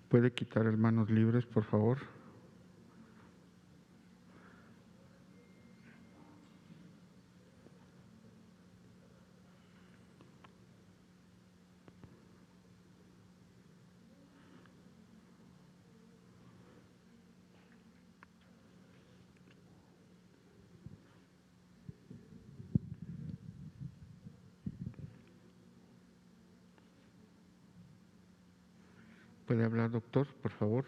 ¿Puede quitar el manos libres, por favor? ¿Puede hablar, doctor, por favor?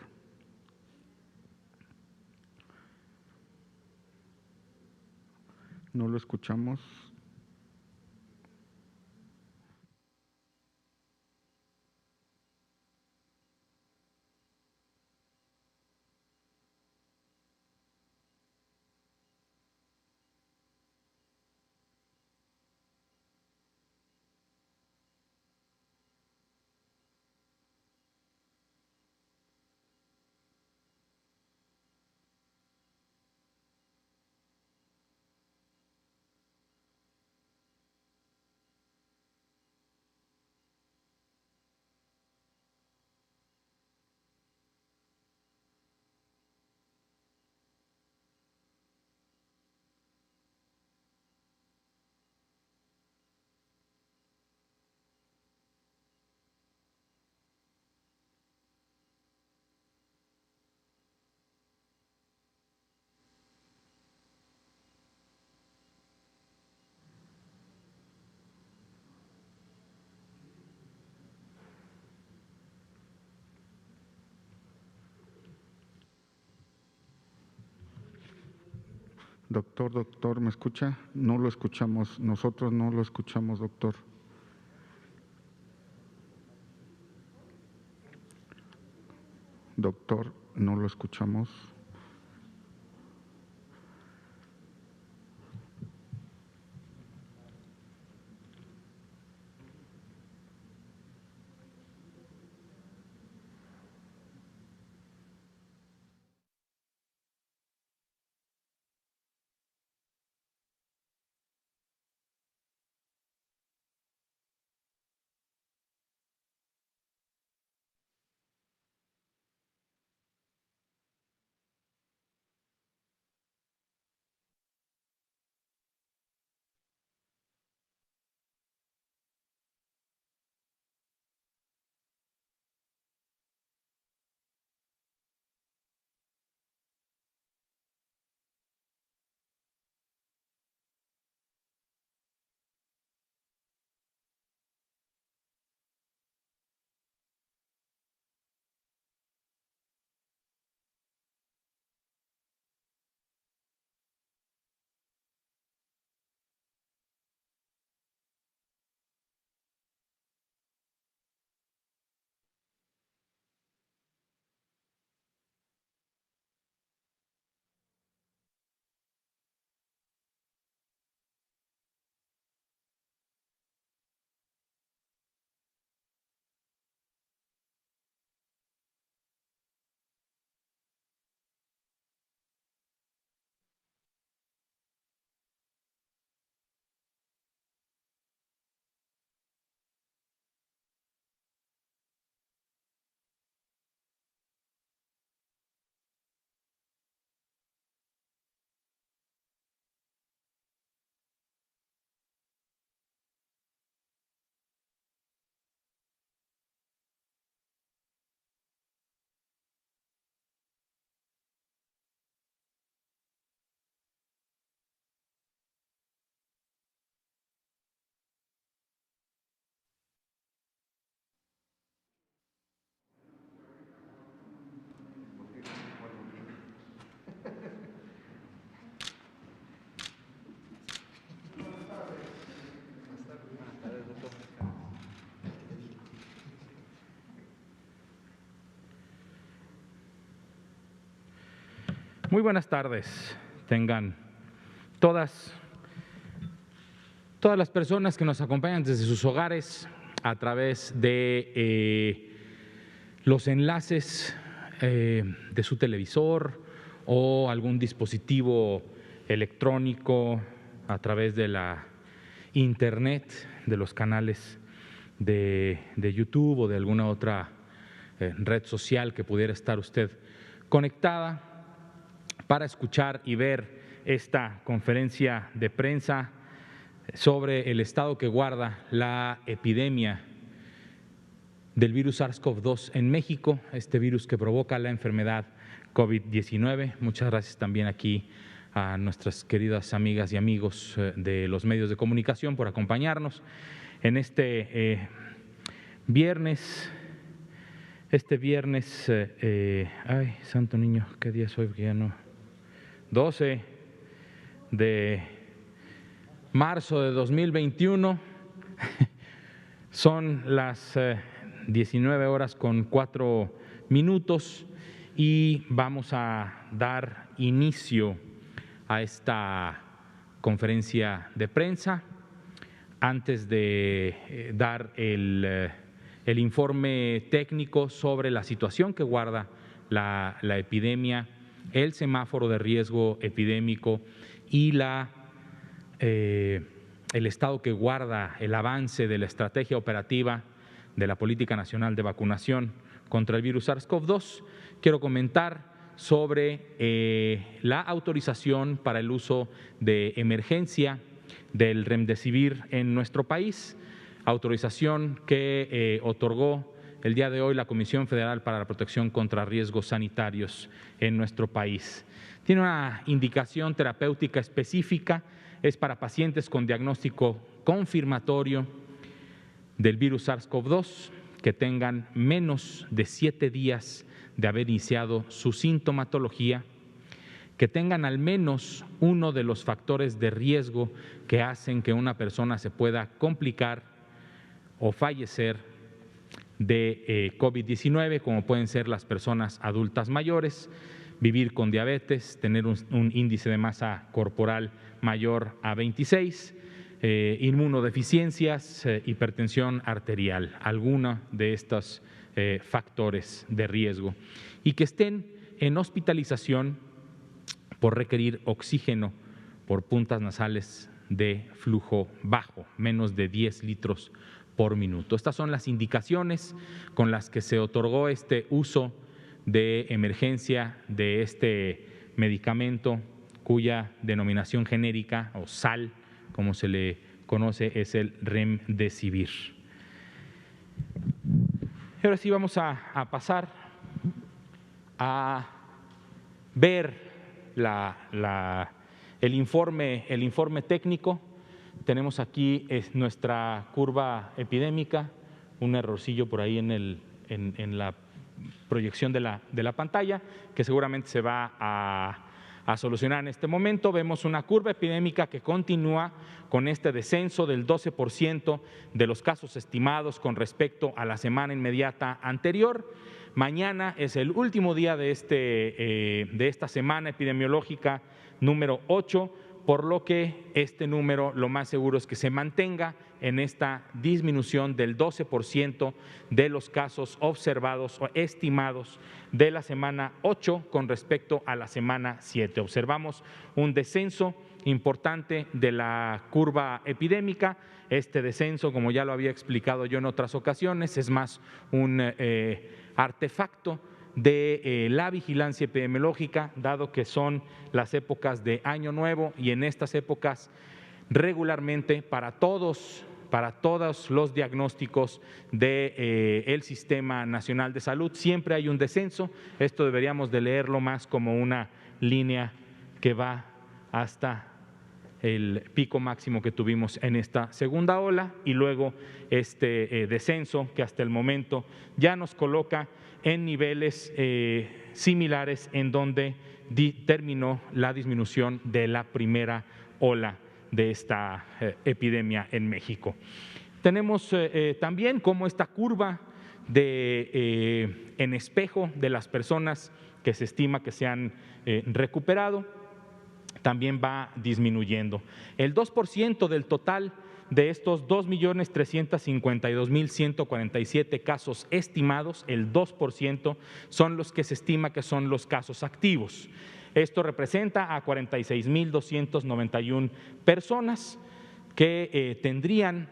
No lo escuchamos. Doctor, ¿me escucha? No lo escuchamos. Nosotros no lo escuchamos, doctor. Doctor, no lo escuchamos. Muy buenas tardes, tengan todas las personas que nos acompañan desde sus hogares a través de los enlaces de su televisor o algún dispositivo electrónico a través de la internet, de los canales de YouTube o de alguna otra red social que pudiera estar usted conectada para escuchar y ver esta conferencia de prensa sobre el estado que guarda la epidemia del virus SARS-CoV-2 en México, este virus que provoca la enfermedad COVID-19. Muchas gracias también aquí a nuestras queridas amigas y amigos de los medios de comunicación por acompañarnos en este viernes. Ay, santo niño, ¿qué día es hoy? Ya no. 12 de marzo de 2021. Son las 19:04 y vamos a dar inicio a esta conferencia de prensa. Antes de dar el informe técnico sobre la situación que guarda la epidemia, el semáforo de riesgo epidémico y el estado que guarda el avance de la estrategia operativa de la Política Nacional de Vacunación contra el virus SARS-CoV-2, quiero comentar sobre la autorización para el uso de emergencia del Remdesivir en nuestro país, autorización que otorgó el día de hoy la Comisión Federal para la Protección contra Riesgos Sanitarios en nuestro país. Tiene una indicación terapéutica específica, es para pacientes con diagnóstico confirmatorio del virus SARS-CoV-2 que tengan menos de 7 días de haber iniciado su sintomatología, que tengan al menos uno de los factores de riesgo que hacen que una persona se pueda complicar o fallecer de COVID-19, como pueden ser las personas adultas mayores, vivir con diabetes, tener un índice de masa corporal mayor a 26, inmunodeficiencias, hipertensión arterial, alguna de estos factores de riesgo, y que estén en hospitalización por requerir oxígeno por puntas nasales de flujo bajo, menos de 10 litros por minuto. Estas son las indicaciones con las que se otorgó este uso de emergencia de este medicamento, cuya denominación genérica o SAL, como se le conoce, es el Remdesivir. Ahora sí vamos a pasar a ver el informe técnico. Tenemos aquí nuestra curva epidémica, un errorcillo por ahí en la proyección de la pantalla, que seguramente se va a solucionar en este momento. Vemos una curva epidémica que continúa con este descenso del 12% de los casos estimados con respecto a la semana inmediata anterior. Mañana es el último día de esta semana epidemiológica número 8, por lo que este número lo más seguro es que se mantenga en esta disminución del 12% de los casos observados o estimados de la semana 8 con respecto a la semana 7. Observamos un descenso importante de la curva epidémica. Este descenso, como ya lo había explicado yo en otras ocasiones, es más un artefacto de la vigilancia epidemiológica, dado que son las épocas de Año Nuevo y en estas épocas regularmente para todos los diagnósticos del Sistema Nacional de Salud siempre hay un descenso. Esto deberíamos de leerlo más como una línea que va hasta el pico máximo que tuvimos en esta segunda ola y luego este descenso que hasta el momento ya nos coloca en niveles similares en donde terminó la disminución de la primera ola de esta epidemia en México. Tenemos también cómo esta curva en espejo de las personas que se estima que se han recuperado también va disminuyendo. El 2% del total de estos 2.352.147 casos estimados, el 2% son los que se estima que son los casos activos. Esto representa a 46.291 personas que tendrían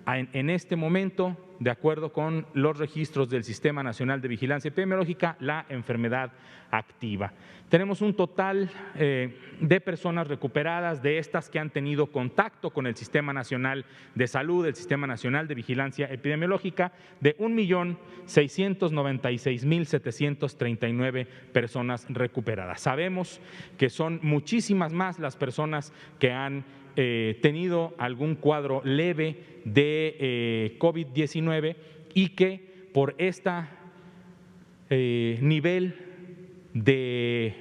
en este momento de acuerdo con los registros del Sistema Nacional de Vigilancia Epidemiológica, la enfermedad activa. Tenemos un total de personas recuperadas, de estas que han tenido contacto con el Sistema Nacional de Salud, el Sistema Nacional de Vigilancia Epidemiológica, de 1.696.739 personas recuperadas. Sabemos que son muchísimas más las personas que han tenido algún cuadro leve de COVID-19 y que por este nivel de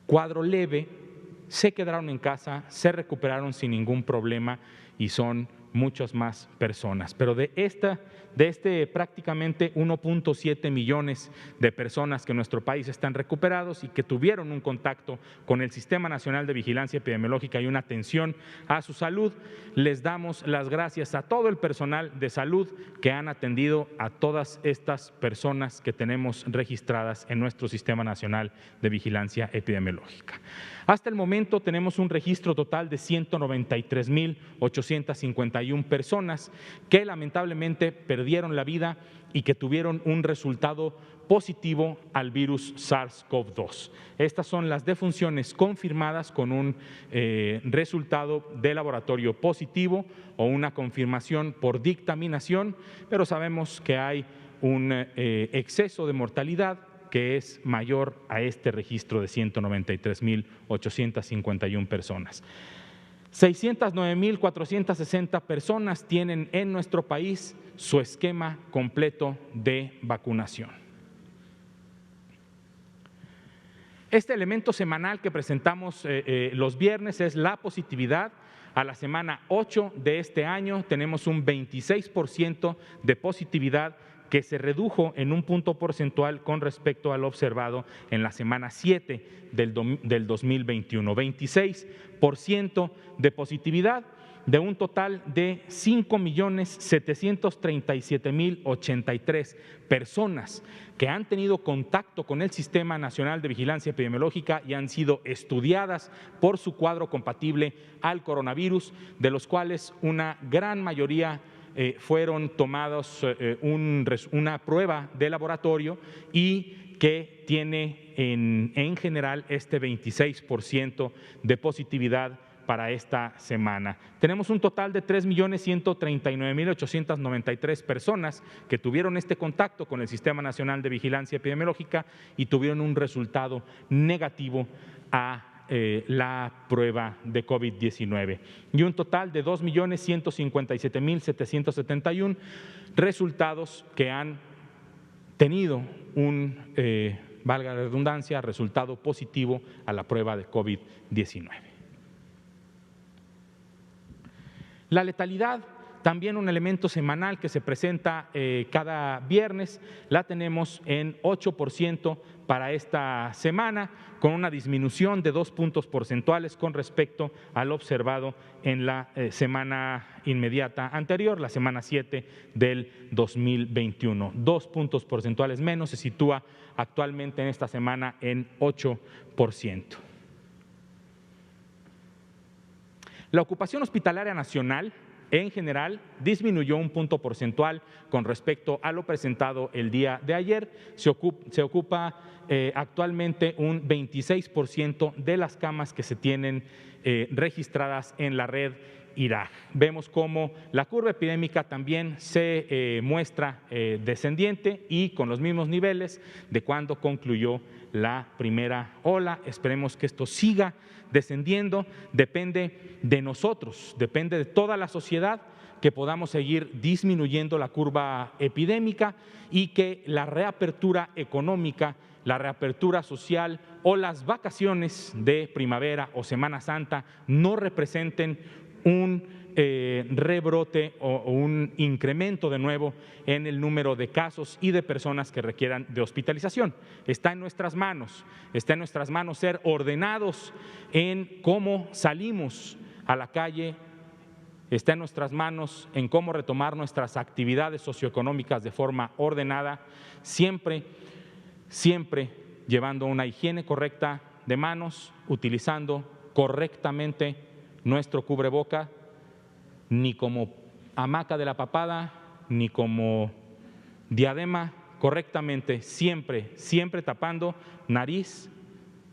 cuadro leve se quedaron en casa, se recuperaron sin ningún problema y son muchas más personas. Pero de este prácticamente 1.7 millones de personas que en nuestro país están recuperados y que tuvieron un contacto con el Sistema Nacional de Vigilancia Epidemiológica y una atención a su salud, les damos las gracias a todo el personal de salud que han atendido a todas estas personas que tenemos registradas en nuestro Sistema Nacional de Vigilancia Epidemiológica. Hasta el momento tenemos un registro total de 193.851 personas que lamentablemente perdieron la vida y que tuvieron un resultado positivo al virus SARS-CoV-2. Estas son las defunciones confirmadas con un resultado de laboratorio positivo o una confirmación por dictaminación, pero sabemos que hay un exceso de mortalidad que es mayor a este registro de 193.851 personas. 609.460 personas tienen en nuestro país su esquema completo de vacunación. Este elemento semanal que presentamos los viernes es la positividad. A la semana 8 de este año tenemos un 26% de positividad que se redujo en un punto porcentual con respecto al observado en la semana 7 del 2021. 26% de positividad de un total de 5.737.083 personas que han tenido contacto con el Sistema Nacional de Vigilancia Epidemiológica y han sido estudiadas por su cuadro compatible al coronavirus, de los cuales una gran mayoría fueron tomados una prueba de laboratorio y que tiene en general este 26% de positividad para esta semana. Tenemos un total de 3.139.893 personas que tuvieron este contacto con el Sistema Nacional de Vigilancia Epidemiológica y tuvieron un resultado negativo a la prueba de COVID-19 y un total de 2.157.771 resultados que han tenido un, valga la redundancia, resultado positivo a la prueba de COVID-19. La letalidad, también un elemento semanal que se presenta cada viernes, la tenemos en 8% para esta semana, con una disminución de 2 puntos porcentuales con respecto al observado en la semana inmediata anterior, la semana 7 del 2021. 2 puntos porcentuales menos, se sitúa actualmente en esta semana en 8%. La ocupación hospitalaria nacional en general disminuyó 1 punto porcentual con respecto a lo presentado el día de ayer. Se ocupa actualmente un 26% de las camas que se tienen registradas en la red IRAG. Vemos cómo la curva epidémica también se muestra descendiente y con los mismos niveles de cuando concluyó la primera ola. Esperemos que esto siga descendiendo. Depende de nosotros, depende de toda la sociedad que podamos seguir disminuyendo la curva epidémica y que la reapertura económica, la reapertura social o las vacaciones de primavera o Semana Santa no representen un rebrote o un incremento de nuevo en el número de casos y de personas que requieran de hospitalización. Está en nuestras manos ser ordenados en cómo salimos a la calle, está en nuestras manos en cómo retomar nuestras actividades socioeconómicas de forma ordenada, siempre llevando una higiene correcta de manos, utilizando correctamente nuestro cubreboca, ni como hamaca de la papada, ni como diadema, correctamente, siempre, siempre tapando nariz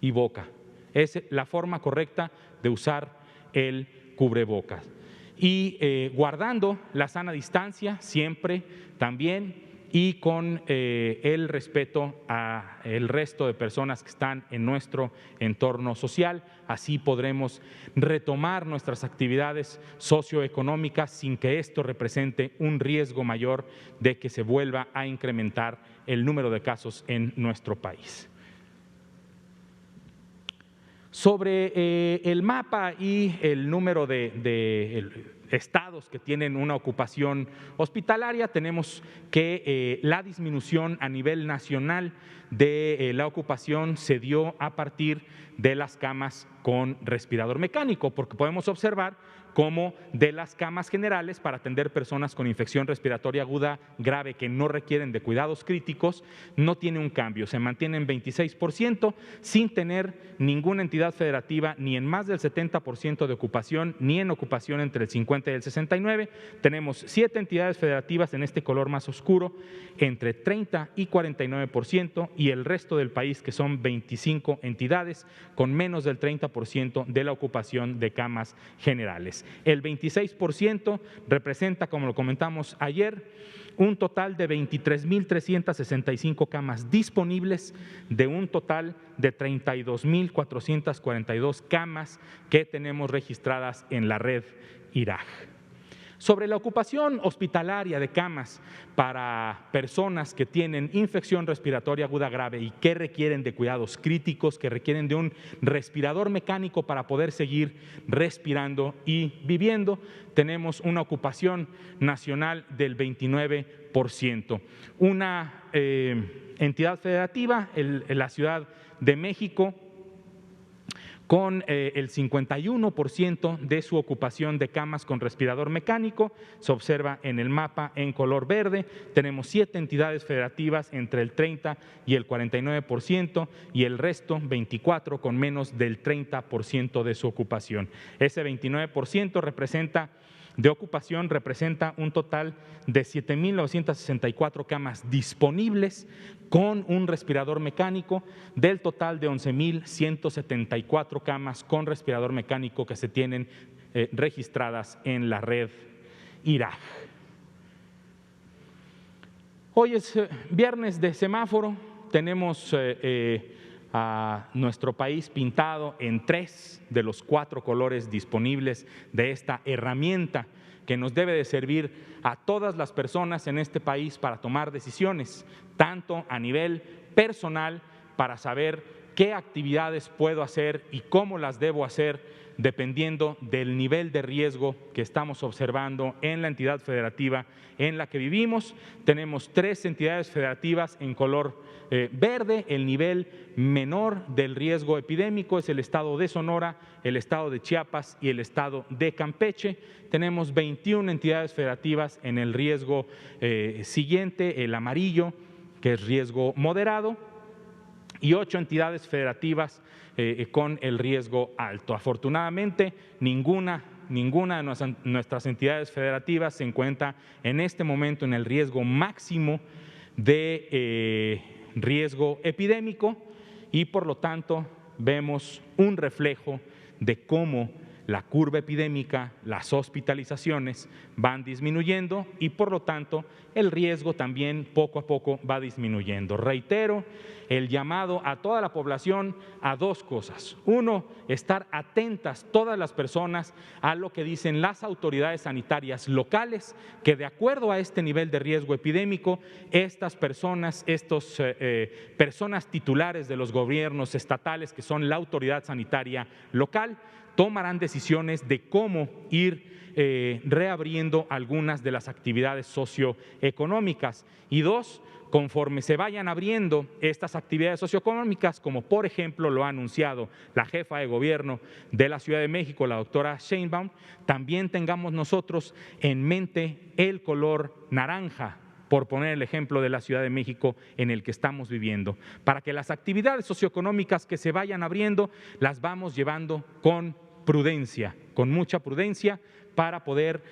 y boca. Es la forma correcta de usar el cubrebocas. Y guardando la sana distancia siempre también, y con el respeto al resto de personas que están en nuestro entorno social. Así podremos retomar nuestras actividades socioeconómicas sin que esto represente un riesgo mayor de que se vuelva a incrementar el número de casos en nuestro país. Sobre el mapa y el número de estados que tienen una ocupación hospitalaria, tenemos que la disminución a nivel nacional de la ocupación se dio a partir de las camas con respirador mecánico, porque podemos observar cómo de las camas generales para atender personas con infección respiratoria aguda grave que no requieren de cuidados críticos, no tiene un cambio, se mantiene en 26% sin tener ninguna entidad federativa ni en más del 70% de ocupación, ni en ocupación entre el 50 y el 69. Tenemos 7 entidades federativas en este color más oscuro, entre 30 y 49%, y el resto del país, que son 25 entidades, con menos del 30% de la ocupación de camas generales. El 26% representa, como lo comentamos ayer, un total de 23.365 camas disponibles de un total de 32.442 camas que tenemos registradas en la red IRAG. Sobre la ocupación hospitalaria de camas para personas que tienen infección respiratoria aguda grave y que requieren de cuidados críticos, que requieren de un respirador mecánico para poder seguir respirando y viviendo, tenemos una ocupación nacional del 29%. Una entidad federativa, la Ciudad de México, con el 51% de su ocupación de camas con respirador mecánico, se observa en el mapa en color verde. Tenemos 7 entidades federativas entre el 30 y el 49%, y el resto, 24, con menos del 30% de su ocupación. Ese 29% de ocupación representa un total de 7.964 camas disponibles con un respirador mecánico, del total de 11.174 camas con respirador mecánico que se tienen registradas en la red IRAG. Hoy es viernes de semáforo, tenemos a nuestro país pintado en 3 de los 4 colores disponibles de esta herramienta que nos debe de servir a todas las personas en este país para tomar decisiones, tanto a nivel personal, para saber qué actividades puedo hacer y cómo las debo hacer, dependiendo del nivel de riesgo que estamos observando en la entidad federativa en la que vivimos. Tenemos 3 entidades federativas en color verde. El nivel menor del riesgo epidémico es el estado de Sonora, el estado de Chiapas y el estado de Campeche. Tenemos 21 entidades federativas en el riesgo siguiente, el amarillo, que es riesgo moderado, y 8 entidades federativas con el riesgo alto. Afortunadamente, ninguna de nuestras entidades federativas se encuentra en este momento en el riesgo máximo de riesgo epidémico, y por lo tanto vemos un reflejo de cómo la curva epidémica, las hospitalizaciones van disminuyendo, y por lo tanto el riesgo también poco a poco va disminuyendo. Reitero el llamado a toda la población a 2 cosas. 1, estar atentas todas las personas a lo que dicen las autoridades sanitarias locales, que de acuerdo a este nivel de riesgo epidémico, estas personas, personas titulares de los gobiernos estatales, que son la autoridad sanitaria local, tomarán decisiones de cómo ir reabriendo algunas de las actividades socioeconómicas. Y 2, conforme se vayan abriendo estas actividades socioeconómicas, como por ejemplo lo ha anunciado la jefa de gobierno de la Ciudad de México, la doctora Sheinbaum, también tengamos nosotros en mente el color naranja, por poner el ejemplo de la Ciudad de México en el que estamos viviendo, para que las actividades socioeconómicas que se vayan abriendo las vamos llevando con prudencia, con mucha prudencia, para poder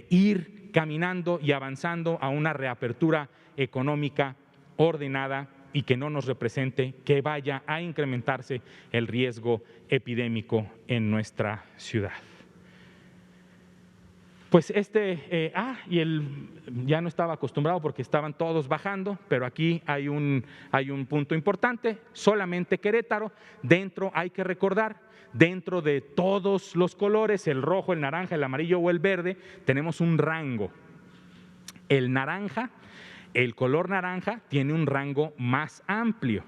ir caminando y avanzando a una reapertura económica ordenada y que no nos represente que vaya a incrementarse el riesgo epidémico en nuestra ciudad. Pues ya no estaba acostumbrado porque estaban todos bajando, pero aquí hay un punto importante, solamente Querétaro. Dentro, hay que recordar, dentro de todos los colores, el rojo, el naranja, el amarillo o el verde, tenemos un rango. El color naranja tiene un rango más amplio.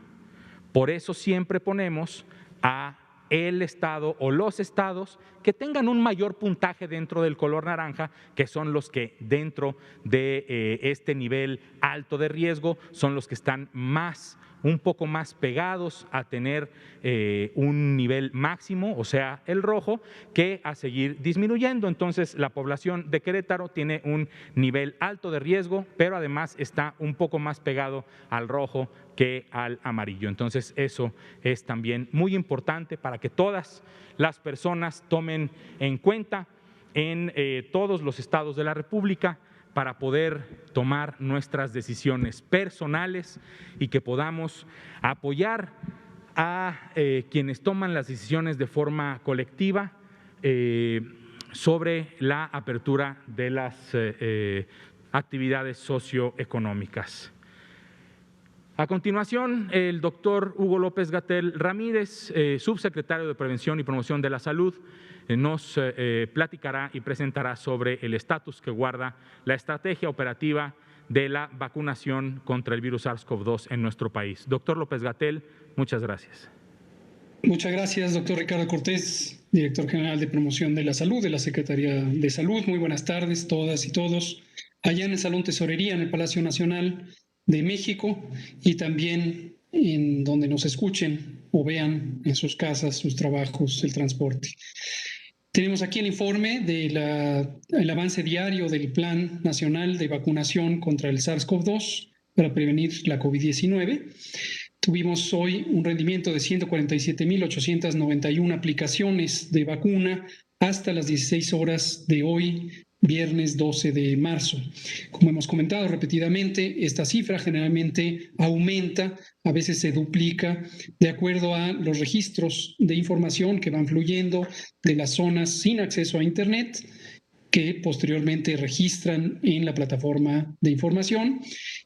Por eso siempre ponemos a el estado o los estados que tengan un mayor puntaje dentro del color naranja, que son los que dentro de este nivel alto de riesgo son los que están un poco más pegados a tener un nivel máximo, o sea, el rojo, que a seguir disminuyendo. Entonces, la población de Querétaro tiene un nivel alto de riesgo, pero además está un poco más pegado al rojo que al amarillo. Entonces, eso es también muy importante para que todas las personas tomen en cuenta en todos los estados de la República, para poder tomar nuestras decisiones personales y que podamos apoyar a quienes toman las decisiones de forma colectiva sobre la apertura de las actividades socioeconómicas. A continuación, el doctor Hugo López-Gatell Ramírez, subsecretario de Prevención y Promoción de la Salud, nos platicará y presentará sobre el estatus que guarda la estrategia operativa de la vacunación contra el virus SARS-CoV-2 en nuestro país. Doctor López-Gatell, muchas gracias. Muchas gracias, doctor Ricardo Cortés, director general de Promoción de la Salud de la Secretaría de Salud. Muy buenas tardes, todas y todos, allá en el Salón Tesorería, en el Palacio Nacional de México, y también en donde nos escuchen o vean en sus casas, sus trabajos, el transporte. Tenemos aquí el informe del avance diario del Plan Nacional de Vacunación contra el SARS-CoV-2 para prevenir la COVID-19. Tuvimos hoy un rendimiento de 147,891 aplicaciones de vacuna hasta las 16 horas de hoy, viernes 12 de marzo. Como hemos comentado repetidamente, esta cifra generalmente aumenta, a veces se duplica, de acuerdo a los registros de información que van fluyendo de las zonas sin acceso a Internet, que posteriormente registran en la plataforma de información,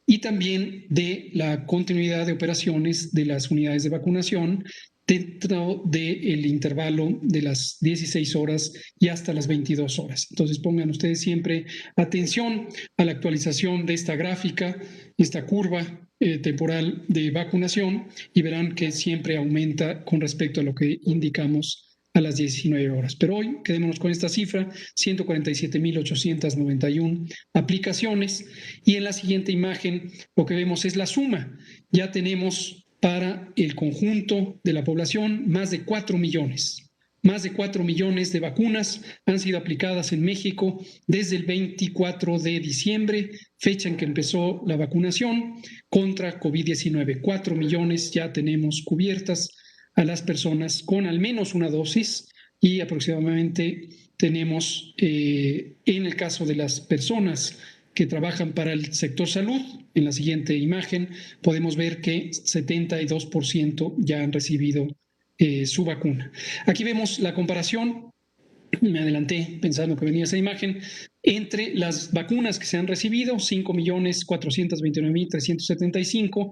y también de la continuidad de operaciones de las unidades de vacunación dentro del intervalo de las 16 horas y hasta las 22 horas. Entonces pongan ustedes siempre atención a la actualización de esta gráfica, esta curva temporal de vacunación, y verán que siempre aumenta con respecto a lo que indicamos a las 19 horas. Pero hoy quedémonos con esta cifra, 147,891 aplicaciones, y en la siguiente imagen lo que vemos es la suma. Ya tenemos para el conjunto de la población más de 4 millones. Más de 4 millones de vacunas han sido aplicadas en México desde el 24 de diciembre, fecha en que empezó la vacunación contra COVID-19. 4 millones ya tenemos cubiertas a las personas con al menos una dosis, y aproximadamente tenemos, en el caso de las personas que trabajan para el sector salud, en la siguiente imagen podemos ver que 72% ya han recibido su vacuna. Aquí vemos la comparación, me adelanté pensando que venía esa imagen, entre las vacunas que se han recibido, 5,429,375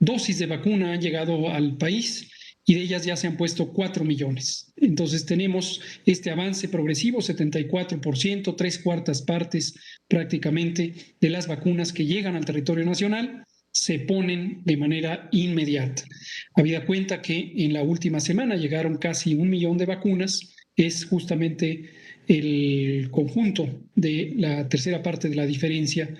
dosis de vacuna han llegado al país, y de ellas ya se han puesto 4 millones. Entonces tenemos este avance progresivo, 74%, 3/4 partes prácticamente de las vacunas que llegan al territorio nacional se ponen de manera inmediata. Habida cuenta que en la última semana llegaron casi 1 millón de vacunas, es justamente el conjunto de la tercera parte de la diferencia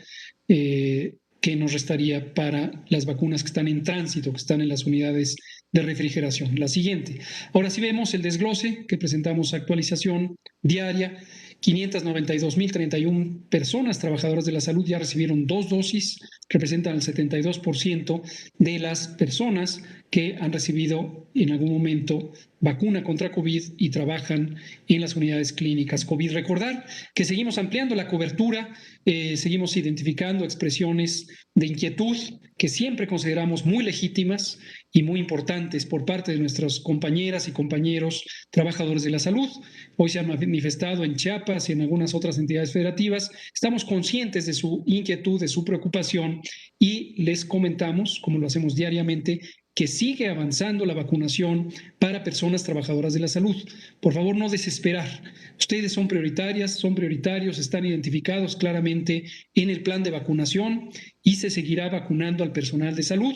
que nos restaría para las vacunas que están en tránsito, que están en las unidades de refrigeración. La siguiente. Ahora sí vemos el desglose que presentamos, actualización diaria. 592,031 personas trabajadoras de la salud ya recibieron 2 dosis, representan el 72% de las personas que han recibido en algún momento vacuna contra COVID y trabajan en las unidades clínicas COVID. Recordar que seguimos ampliando la cobertura, seguimos identificando expresiones de inquietud que siempre consideramos muy legítimas y muy importantes por parte de nuestras compañeras y compañeros trabajadores de la salud. Hoy se han manifestado en Chiapas y en algunas otras entidades federativas. Estamos conscientes de su inquietud, de su preocupación y les comentamos, como lo hacemos diariamente, que sigue avanzando la vacunación para personas trabajadoras de la salud. Por favor, no desesperar. Ustedes son prioritarias, son prioritarios, están identificados claramente en el plan de vacunación y se seguirá vacunando al personal de salud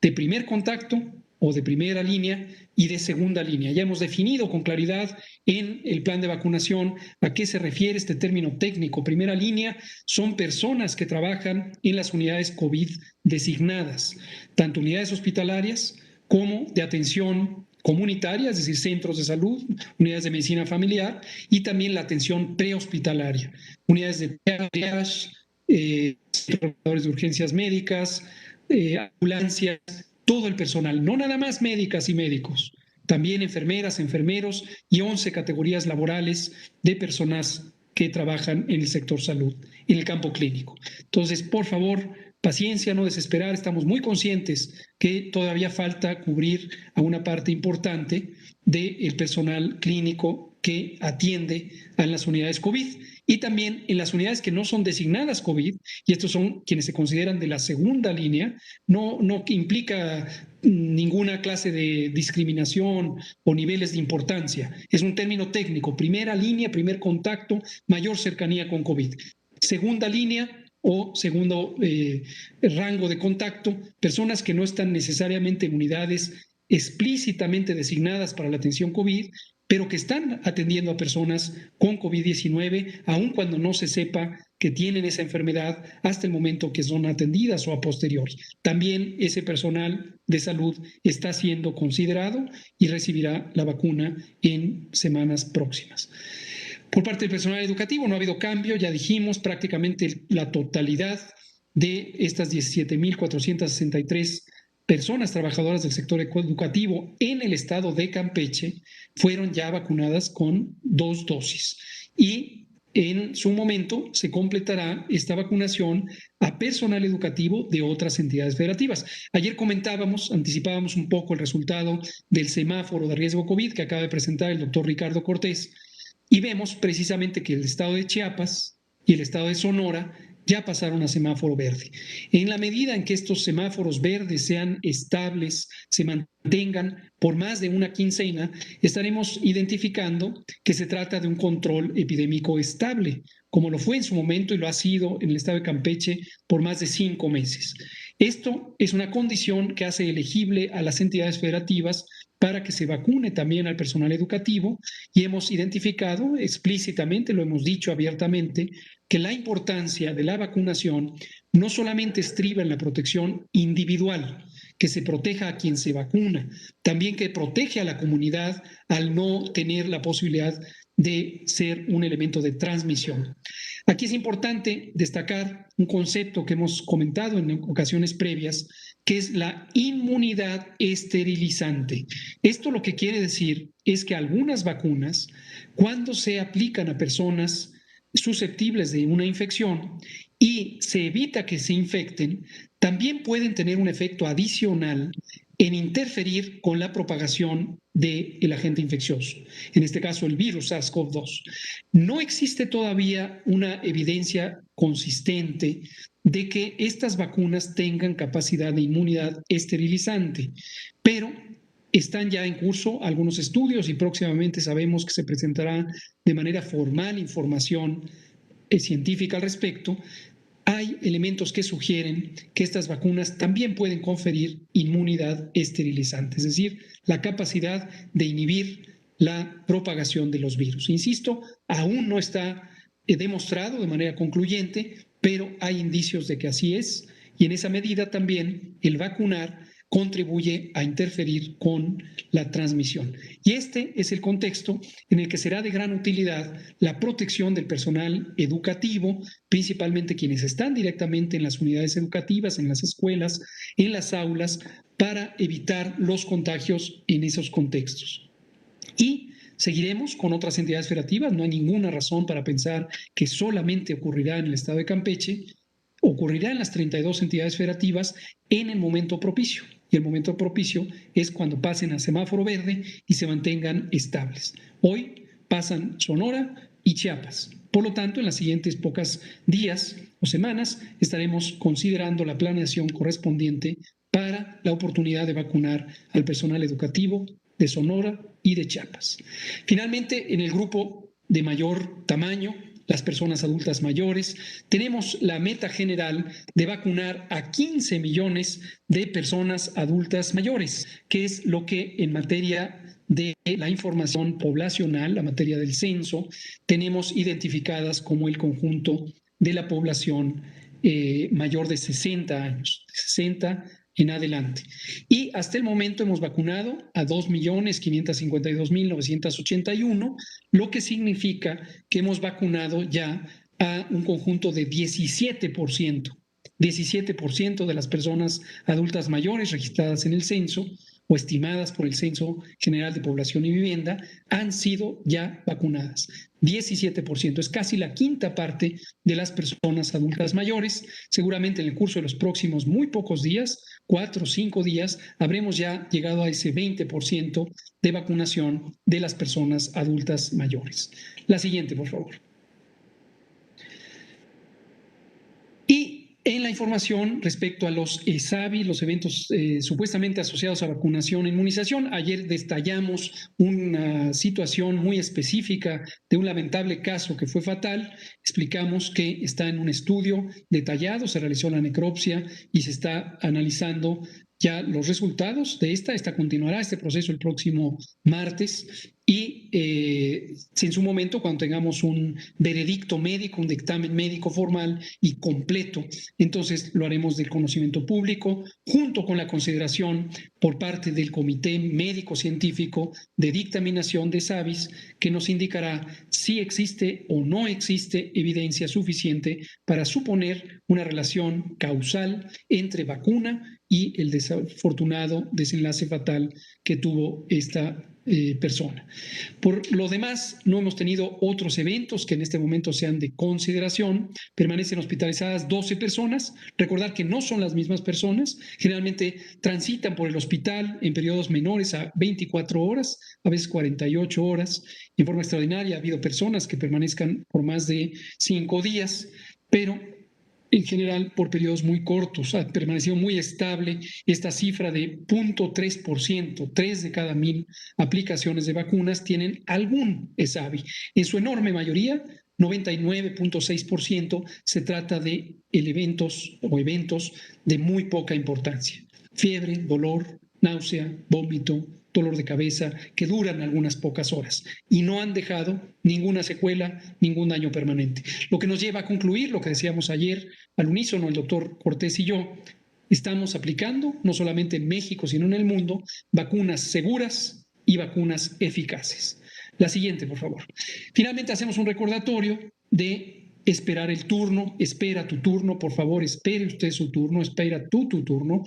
de primer contacto o de primera línea y de segunda línea. Ya hemos definido con claridad en el plan de vacunación a qué se refiere este término técnico. Primera línea son personas que trabajan en las unidades COVID designadas, tanto unidades hospitalarias como de atención comunitaria, es decir, centros de salud, unidades de medicina familiar y también la atención prehospitalaria, unidades de triage, centros de urgencias médicas, ambulancias, todo el personal, no nada más médicas y médicos, también enfermeras, enfermeros y 11 categorías laborales de personas que trabajan en el sector salud, en el campo clínico. Entonces, por favor, paciencia, no desesperar, estamos muy conscientes que todavía falta cubrir a una parte importante del personal clínico que atiende a las unidades COVID y también en las unidades que no son designadas COVID, y estos son quienes se consideran de la segunda línea, no implica ninguna clase de discriminación o niveles de importancia. Es un término técnico, primera línea, primer contacto, mayor cercanía con COVID. Segunda línea o segundo rango de contacto, personas que no están necesariamente en unidades explícitamente designadas para la atención COVID, pero que están atendiendo a personas con COVID-19, aun cuando no se sepa que tienen esa enfermedad hasta el momento que son atendidas o a posteriori. También ese personal de salud está siendo considerado y recibirá la vacuna en semanas próximas. Por parte del personal educativo no ha habido cambio, ya dijimos, prácticamente la totalidad de estas 17,463 personas trabajadoras del sector educativo en el estado de Campeche fueron ya vacunadas con 2 dosis. Y en su momento se completará esta vacunación a personal educativo de otras entidades federativas. Ayer anticipábamos un poco el resultado del semáforo de riesgo COVID que acaba de presentar el doctor Ricardo Cortés y vemos precisamente que el estado de Chiapas y el estado de Sonora ya pasaron a semáforo verde. En la medida en que estos semáforos verdes sean estables, se mantengan por más de una quincena, estaremos identificando que se trata de un control epidémico estable, como lo fue en su momento y lo ha sido en el estado de Campeche por más de 5 meses. Esto es una condición que hace elegible a las entidades federativas para que se vacune también al personal educativo y hemos identificado explícitamente, lo hemos dicho abiertamente, que la importancia de la vacunación no solamente estriba en la protección individual, que se proteja a quien se vacuna, también que protege a la comunidad al no tener la posibilidad de ser un elemento de transmisión. Aquí es importante destacar un concepto que hemos comentado en ocasiones previas, que es la inmunidad esterilizante. Esto lo que quiere decir es que algunas vacunas, cuando se aplican a personas susceptibles de una infección y se evita que se infecten, también pueden tener un efecto adicional en interferir con la propagación del agente infeccioso, en este caso el virus SARS-CoV-2. No existe todavía una evidencia consistente de que estas vacunas tengan capacidad de inmunidad esterilizante, pero están ya en curso algunos estudios y próximamente sabemos que se presentará de manera formal información científica al respecto. Hay elementos que sugieren que estas vacunas también pueden conferir inmunidad esterilizante, es decir, la capacidad de inhibir la propagación de los virus. Insisto, aún no está demostrado de manera concluyente, pero hay indicios de que así es y en esa medida también el vacunar contribuye a interferir con la transmisión. Y este es el contexto en el que será de gran utilidad la protección del personal educativo, principalmente quienes están directamente en las unidades educativas, en las escuelas, en las aulas, para evitar los contagios en esos contextos. Y seguiremos con otras entidades federativas. No hay ninguna razón para pensar que solamente ocurrirá en el estado de Campeche. Ocurrirá en las 32 entidades federativas en el momento propicio. Y el momento propicio es cuando pasen a semáforo verde y se mantengan estables. Hoy pasan Sonora y Chiapas. Por lo tanto, en las siguientes pocas días o semanas estaremos considerando la planeación correspondiente para la oportunidad de vacunar al personal educativo de Sonora y de Chiapas. Finalmente, en el grupo de mayor tamaño, las personas adultas mayores, tenemos la meta general de vacunar a 15 millones de personas adultas mayores, que es lo que en materia de la información poblacional, la materia del censo, tenemos identificadas como el conjunto de la población mayor de 60 años, 60 en adelante. Y hasta el momento hemos vacunado a 2.552.981, lo que significa que hemos vacunado ya a un conjunto de 17%. 17% de las personas adultas mayores registradas en el censo o estimadas por el Censo General de Población y Vivienda han sido ya vacunadas. 17%, es casi la quinta parte de las personas adultas mayores. Seguramente en el curso de los próximos muy pocos días, 4 o 5 días, habremos ya llegado a ese 20% de vacunación de las personas adultas mayores. La siguiente, por favor. Y en la información respecto a los ESAVI, los eventos supuestamente asociados a vacunación e inmunización, ayer detallamos una situación muy específica de un lamentable caso que fue fatal. Explicamos que está en un estudio detallado, se realizó la necropsia y se está analizando ya los resultados de esta continuará este proceso el próximo martes y en su momento, cuando tengamos un veredicto médico, un dictamen médico formal y completo, entonces lo haremos del conocimiento público, junto con la consideración por parte del Comité Médico Científico de Dictaminación de SAVIS, que nos indicará si existe o no existe evidencia suficiente para suponer una relación causal entre vacuna y el desafortunado desenlace fatal que tuvo esta persona. Por lo demás, no hemos tenido otros eventos que en este momento sean de consideración. Permanecen hospitalizadas 12 personas. Recordar que no son las mismas personas. Generalmente transitan por el hospital en periodos menores a 24 horas, a veces 48 horas. En forma extraordinaria ha habido personas que permanezcan por más de 5 días, pero en general por periodos muy cortos. Ha permanecido muy estable esta cifra de 0.3%, 3 de cada 1,000 aplicaciones de vacunas tienen algún ESAVI. En su enorme mayoría, 99.6%, se trata de eventos de muy poca importancia. Fiebre, dolor, náusea, vómito, dolor de cabeza, que duran algunas pocas horas y no han dejado ninguna secuela, ningún daño permanente. Lo que nos lleva a concluir lo que decíamos ayer al unísono el doctor Cortés y yo, estamos aplicando, no solamente en México, sino en el mundo, vacunas seguras y vacunas eficaces. La siguiente, por favor. Finalmente hacemos un recordatorio de esperar el turno, espera tu turno, por favor, espere usted su turno, espera tú tu turno.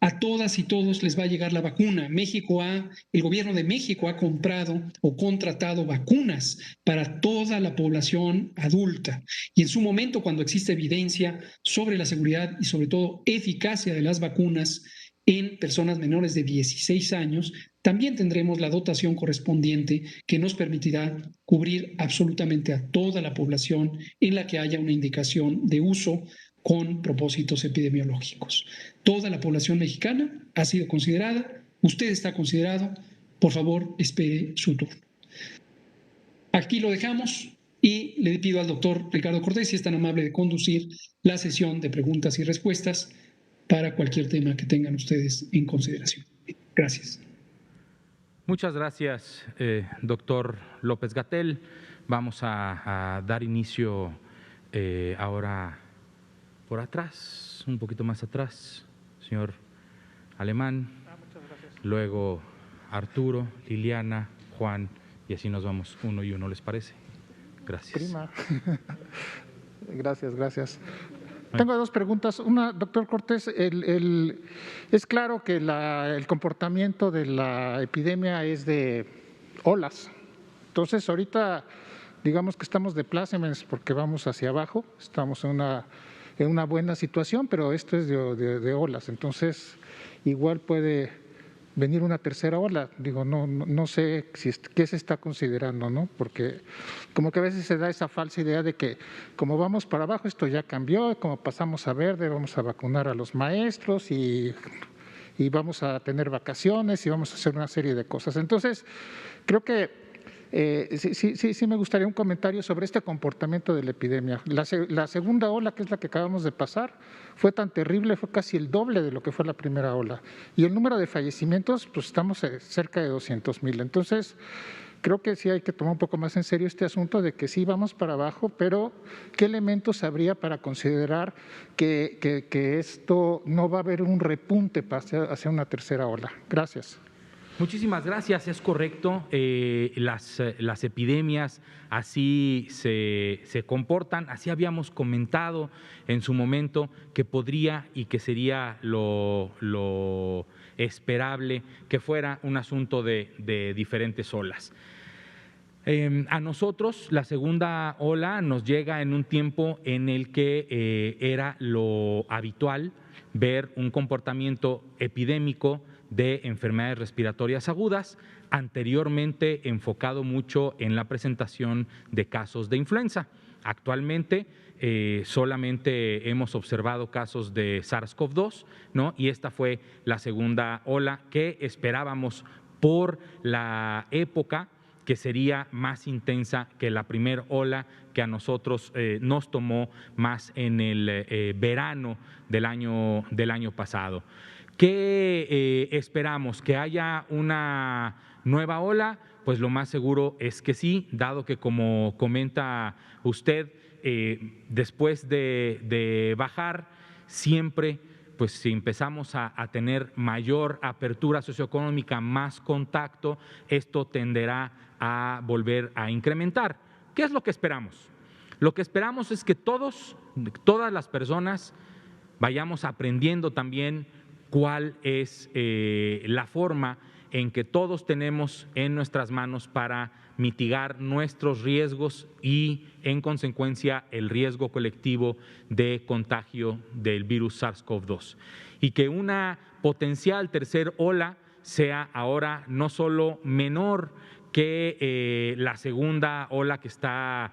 A todas y todos les va a llegar la vacuna. El gobierno de México ha comprado o contratado vacunas para toda la población adulta. Y en su momento, cuando existe evidencia sobre la seguridad y sobre todo eficacia de las vacunas en personas menores de 16 años, también tendremos la dotación correspondiente que nos permitirá cubrir absolutamente a toda la población en la que haya una indicación de uso con propósitos epidemiológicos. Toda la población mexicana ha sido considerada, usted está considerado, por favor, espere su turno. Aquí lo dejamos y le pido al doctor Ricardo Cortés si es tan amable de conducir la sesión de preguntas y respuestas para cualquier tema que tengan ustedes en consideración. Gracias. Muchas gracias, doctor López-Gatell. Vamos a dar inicio ahora por atrás, un poquito más atrás, señor Alemán, luego Arturo, Liliana, Juan, y así nos vamos uno y uno, ¿les parece? Gracias. Prima. Gracias. Tengo dos preguntas. Una, doctor Cortés, es claro que el comportamiento de la epidemia es de olas. Entonces, ahorita digamos que estamos de plácemes porque vamos hacia abajo, estamos en una buena situación, pero esto es de olas. Entonces, igual puede venir una tercera ola. Digo, no sé qué se está considerando, ¿no? Porque como que a veces se da esa falsa idea de que como vamos para abajo, esto ya cambió, como pasamos a verde, vamos a vacunar a los maestros y vamos a tener vacaciones y vamos a hacer una serie de cosas. Entonces, creo que sí me gustaría un comentario sobre este comportamiento de la epidemia. La segunda ola, que es la que acabamos de pasar, fue tan terrible, fue casi el doble de lo que fue la primera ola. Y el número de fallecimientos, pues estamos cerca de 200,000. Entonces, creo que sí hay que tomar un poco más en serio este asunto de que sí vamos para abajo, pero ¿qué elementos habría para considerar que esto no va a haber un repunte hacia una tercera ola? Gracias. Muchísimas gracias, es correcto, las epidemias así se comportan, así habíamos comentado en su momento que podría y que sería lo esperable que fuera un asunto de diferentes olas. A nosotros la segunda ola nos llega en un tiempo en el que era lo habitual ver un comportamiento epidémico de enfermedades respiratorias agudas, anteriormente enfocado mucho en la presentación de casos de influenza. Actualmente solamente hemos observado casos de SARS-CoV-2, ¿no? Y esta fue la segunda ola que esperábamos por la época, que sería más intensa que la primera ola que a nosotros nos tomó más en el verano del año pasado. ¿Qué esperamos? ¿Que haya una nueva ola? Pues lo más seguro es que sí, dado que, como comenta usted, después de bajar, siempre, pues si empezamos a tener mayor apertura socioeconómica, más contacto, esto tenderá a volver a incrementar. ¿Qué es lo que esperamos? Lo que esperamos es que todas las personas vayamos aprendiendo también cuál es la forma en que todos tenemos en nuestras manos para mitigar nuestros riesgos y, en consecuencia, el riesgo colectivo de contagio del virus SARS-CoV-2. Y que una potencial tercera ola sea ahora no solo menor que la segunda ola que está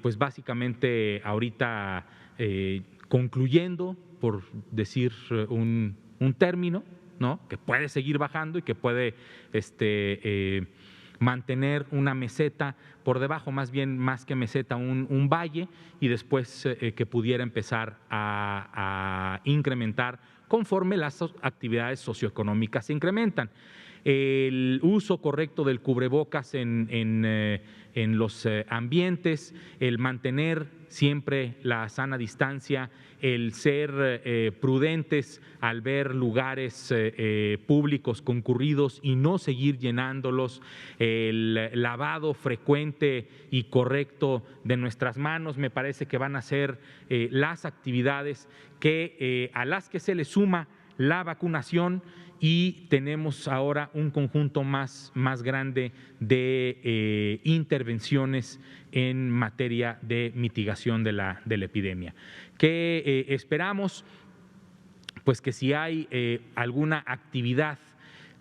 pues básicamente ahorita concluyendo, por decir un término, ¿no? Que puede seguir bajando y que puede mantener una meseta por debajo, más bien más que meseta, un valle, y después que pudiera empezar a incrementar conforme las actividades socioeconómicas se incrementan. El uso correcto del cubrebocas en los ambientes, el mantener siempre la sana distancia, el ser prudentes al ver lugares públicos concurridos y no seguir llenándolos, el lavado frecuente y correcto de nuestras manos, me parece que van a ser las actividades a las que se le suma la vacunación, y tenemos ahora un conjunto más grande de intervenciones en materia de mitigación de la epidemia. ¿Qué esperamos? Pues que si hay alguna actividad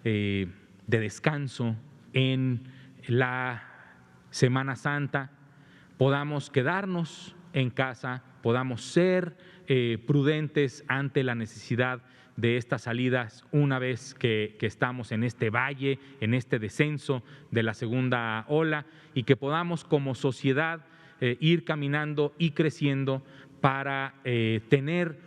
de descanso en la Semana Santa, podamos quedarnos en casa, podamos ser prudentes ante la necesidad de estas salidas una vez que estamos en este valle, en este descenso de la segunda ola, y que podamos como sociedad ir caminando y creciendo para tener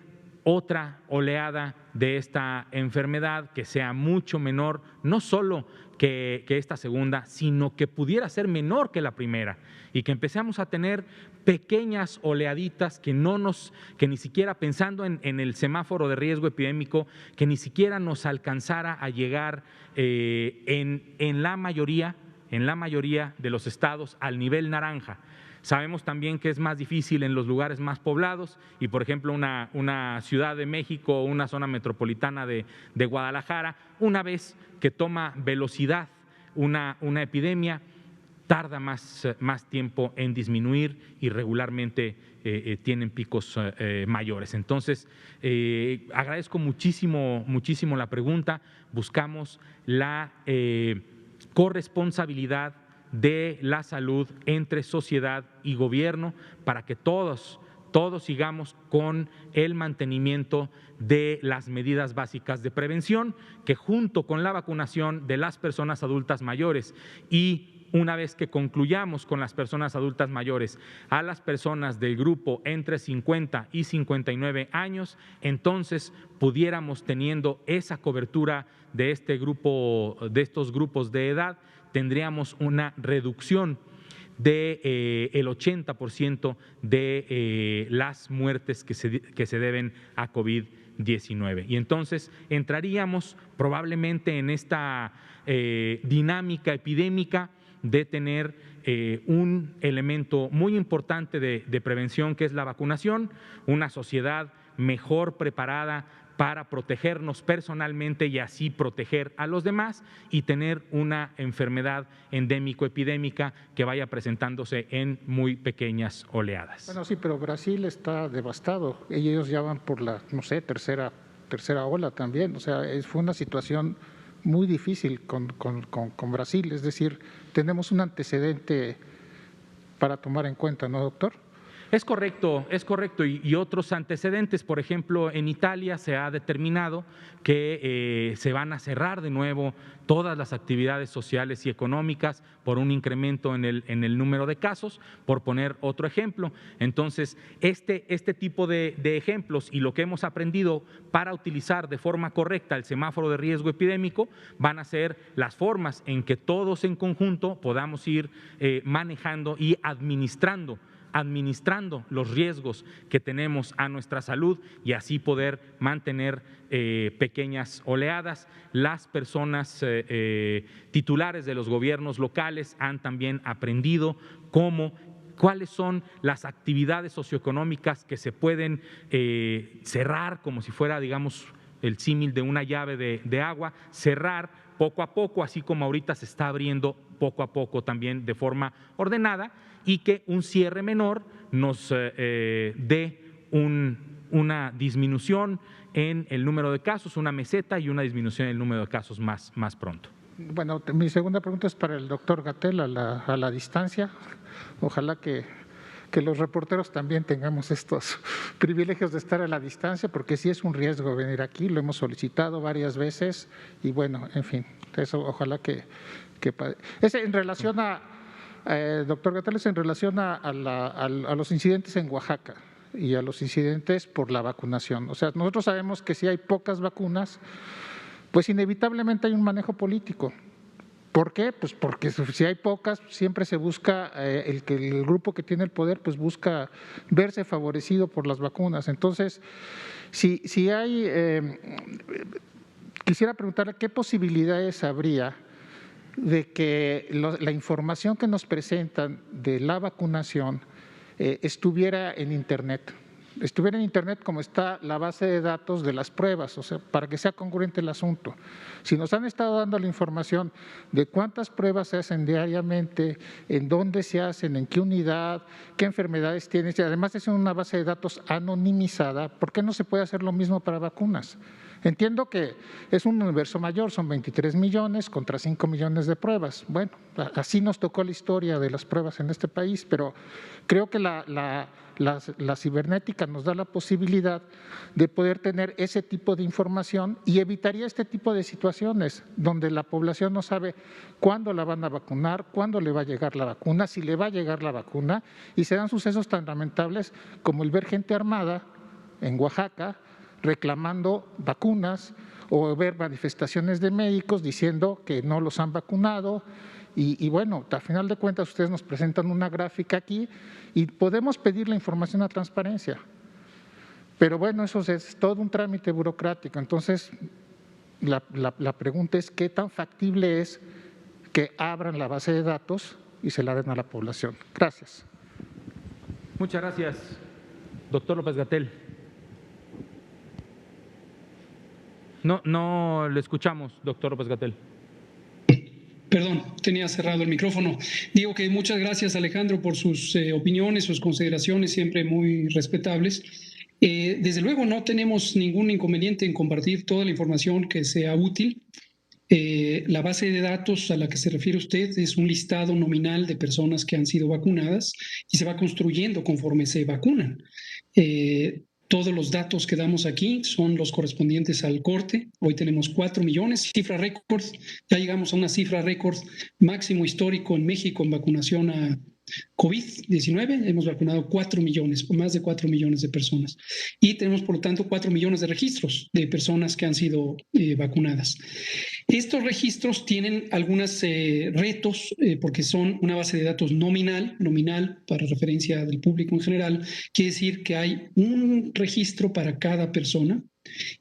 otra oleada de esta enfermedad que sea mucho menor, no solo que esta segunda, sino que pudiera ser menor que la primera, y que empecemos a tener pequeñas oleaditas que ni siquiera, pensando en el semáforo de riesgo epidémico, que ni siquiera nos alcanzara a llegar en la mayoría de los estados al nivel naranja, Sabemos también que es más difícil en los lugares más poblados y, por ejemplo, una Ciudad de México o una zona metropolitana de Guadalajara, una vez que toma velocidad una epidemia, tarda más tiempo en disminuir y regularmente tienen picos mayores. Entonces, agradezco muchísimo la pregunta. Buscamos la corresponsabilidad de la salud entre sociedad y gobierno para que todos sigamos con el mantenimiento de las medidas básicas de prevención, que junto con la vacunación de las personas adultas mayores y una vez que concluyamos con las personas adultas mayores a las personas del grupo entre 50 y 59 años, entonces pudiéramos, teniendo esa cobertura de estos grupos de edad, tendríamos una reducción del 80% de las muertes que se deben a COVID-19. Y entonces entraríamos probablemente en esta dinámica epidémica de tener un elemento muy importante de prevención, que es la vacunación, una sociedad mejor preparada para protegernos personalmente y así proteger a los demás, y tener una enfermedad endémico-epidémica que vaya presentándose en muy pequeñas oleadas. Bueno, sí, pero Brasil está devastado. Ellos ya van por la, no sé, tercera ola también. O sea, fue una situación muy difícil con Brasil. Es decir, tenemos un antecedente para tomar en cuenta, ¿no, doctor? Es correcto, y otros antecedentes. Por ejemplo, en Italia se ha determinado que se van a cerrar de nuevo todas las actividades sociales y económicas por un incremento en el número de casos, por poner otro ejemplo. Entonces, este tipo de ejemplos y lo que hemos aprendido para utilizar de forma correcta el semáforo de riesgo epidémico van a ser las formas en que todos en conjunto podamos ir manejando y administrando los riesgos que tenemos a nuestra salud y así poder mantener pequeñas oleadas. Las personas titulares de los gobiernos locales han también aprendido cuáles son las actividades socioeconómicas que se pueden cerrar, como si fuera, digamos, el símil de una llave de agua, cerrar poco a poco, así como ahorita se está abriendo poco a poco también de forma ordenada, y que un cierre menor nos dé una disminución en el número de casos, una meseta y una disminución en el número de casos más pronto. Bueno, mi segunda pregunta es para el doctor Gatell a la distancia. Ojalá que los reporteros también tengamos estos privilegios de estar a la distancia, porque sí es un riesgo venir aquí, lo hemos solicitado varias veces y bueno, en fin, eso ojalá que en relación a… doctor Gatell, en relación a los incidentes en Oaxaca y a los incidentes por la vacunación. O sea, nosotros sabemos que si hay pocas vacunas, pues inevitablemente hay un manejo político. ¿Por qué? Pues porque si hay pocas, siempre se busca, el grupo que tiene el poder, pues busca verse favorecido por las vacunas. Entonces, si hay… quisiera preguntarle qué posibilidades habría de que la información que nos presentan de la vacunación estuviera en Internet como está la base de datos de las pruebas, o sea, para que sea congruente el asunto. Si nos han estado dando la información de cuántas pruebas se hacen diariamente, en dónde se hacen, en qué unidad, qué enfermedades tienen, y además es una base de datos anonimizada, ¿por qué no se puede hacer lo mismo para vacunas? Entiendo que es un universo mayor, son 23 millones contra 5 millones de pruebas. Bueno, así nos tocó la historia de las pruebas en este país, pero creo que la cibernética nos da la posibilidad de poder tener ese tipo de información y evitaría este tipo de situaciones donde la población no sabe cuándo la van a vacunar, cuándo le va a llegar la vacuna, si le va a llegar la vacuna, y se dan sucesos tan lamentables como el ver gente armada en Oaxaca reclamando vacunas o ver manifestaciones de médicos diciendo que no los han vacunado y bueno, a final de cuentas ustedes nos presentan una gráfica aquí y podemos pedir la información a transparencia, pero bueno, eso es todo un trámite burocrático. Entonces, la pregunta es ¿qué tan factible es que abran la base de datos y se la den a la población? Gracias. Muchas gracias, doctor López-Gatell. No le escuchamos, doctor López-Gatell. Perdón, tenía cerrado el micrófono. Digo que muchas gracias, Alejandro, por sus opiniones, sus consideraciones, siempre muy respetables. Desde luego no tenemos ningún inconveniente en compartir toda la información que sea útil. La base de datos a la que se refiere usted es un listado nominal de personas que han sido vacunadas y se va construyendo conforme se vacunan. Todos los datos que damos aquí son los correspondientes al corte. Hoy tenemos 4 millones, cifra récord. Ya llegamos a una cifra récord máximo histórico en México en vacunación a COVID-19. Hemos vacunado 4 millones, más de 4 millones de personas. Y tenemos, por lo tanto, 4 millones de registros de personas que han sido vacunadas. Estos registros tienen algunos retos porque son una base de datos nominal para referencia del público en general. Quiere decir que hay un registro para cada persona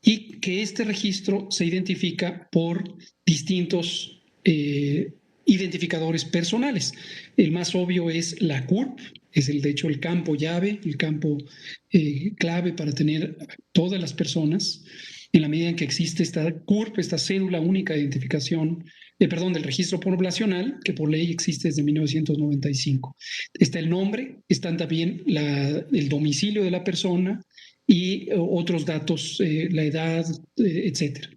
y que este registro se identifica por distintos identificadores personales. El más obvio es la CURP, es de hecho el campo llave, el campo clave para tener todas las personas. En la medida en que existe esta CURP, esta cédula única de identificación, del registro poblacional, que por ley existe desde 1995. Está el nombre, están también el domicilio de la persona y otros datos, la edad, etcétera.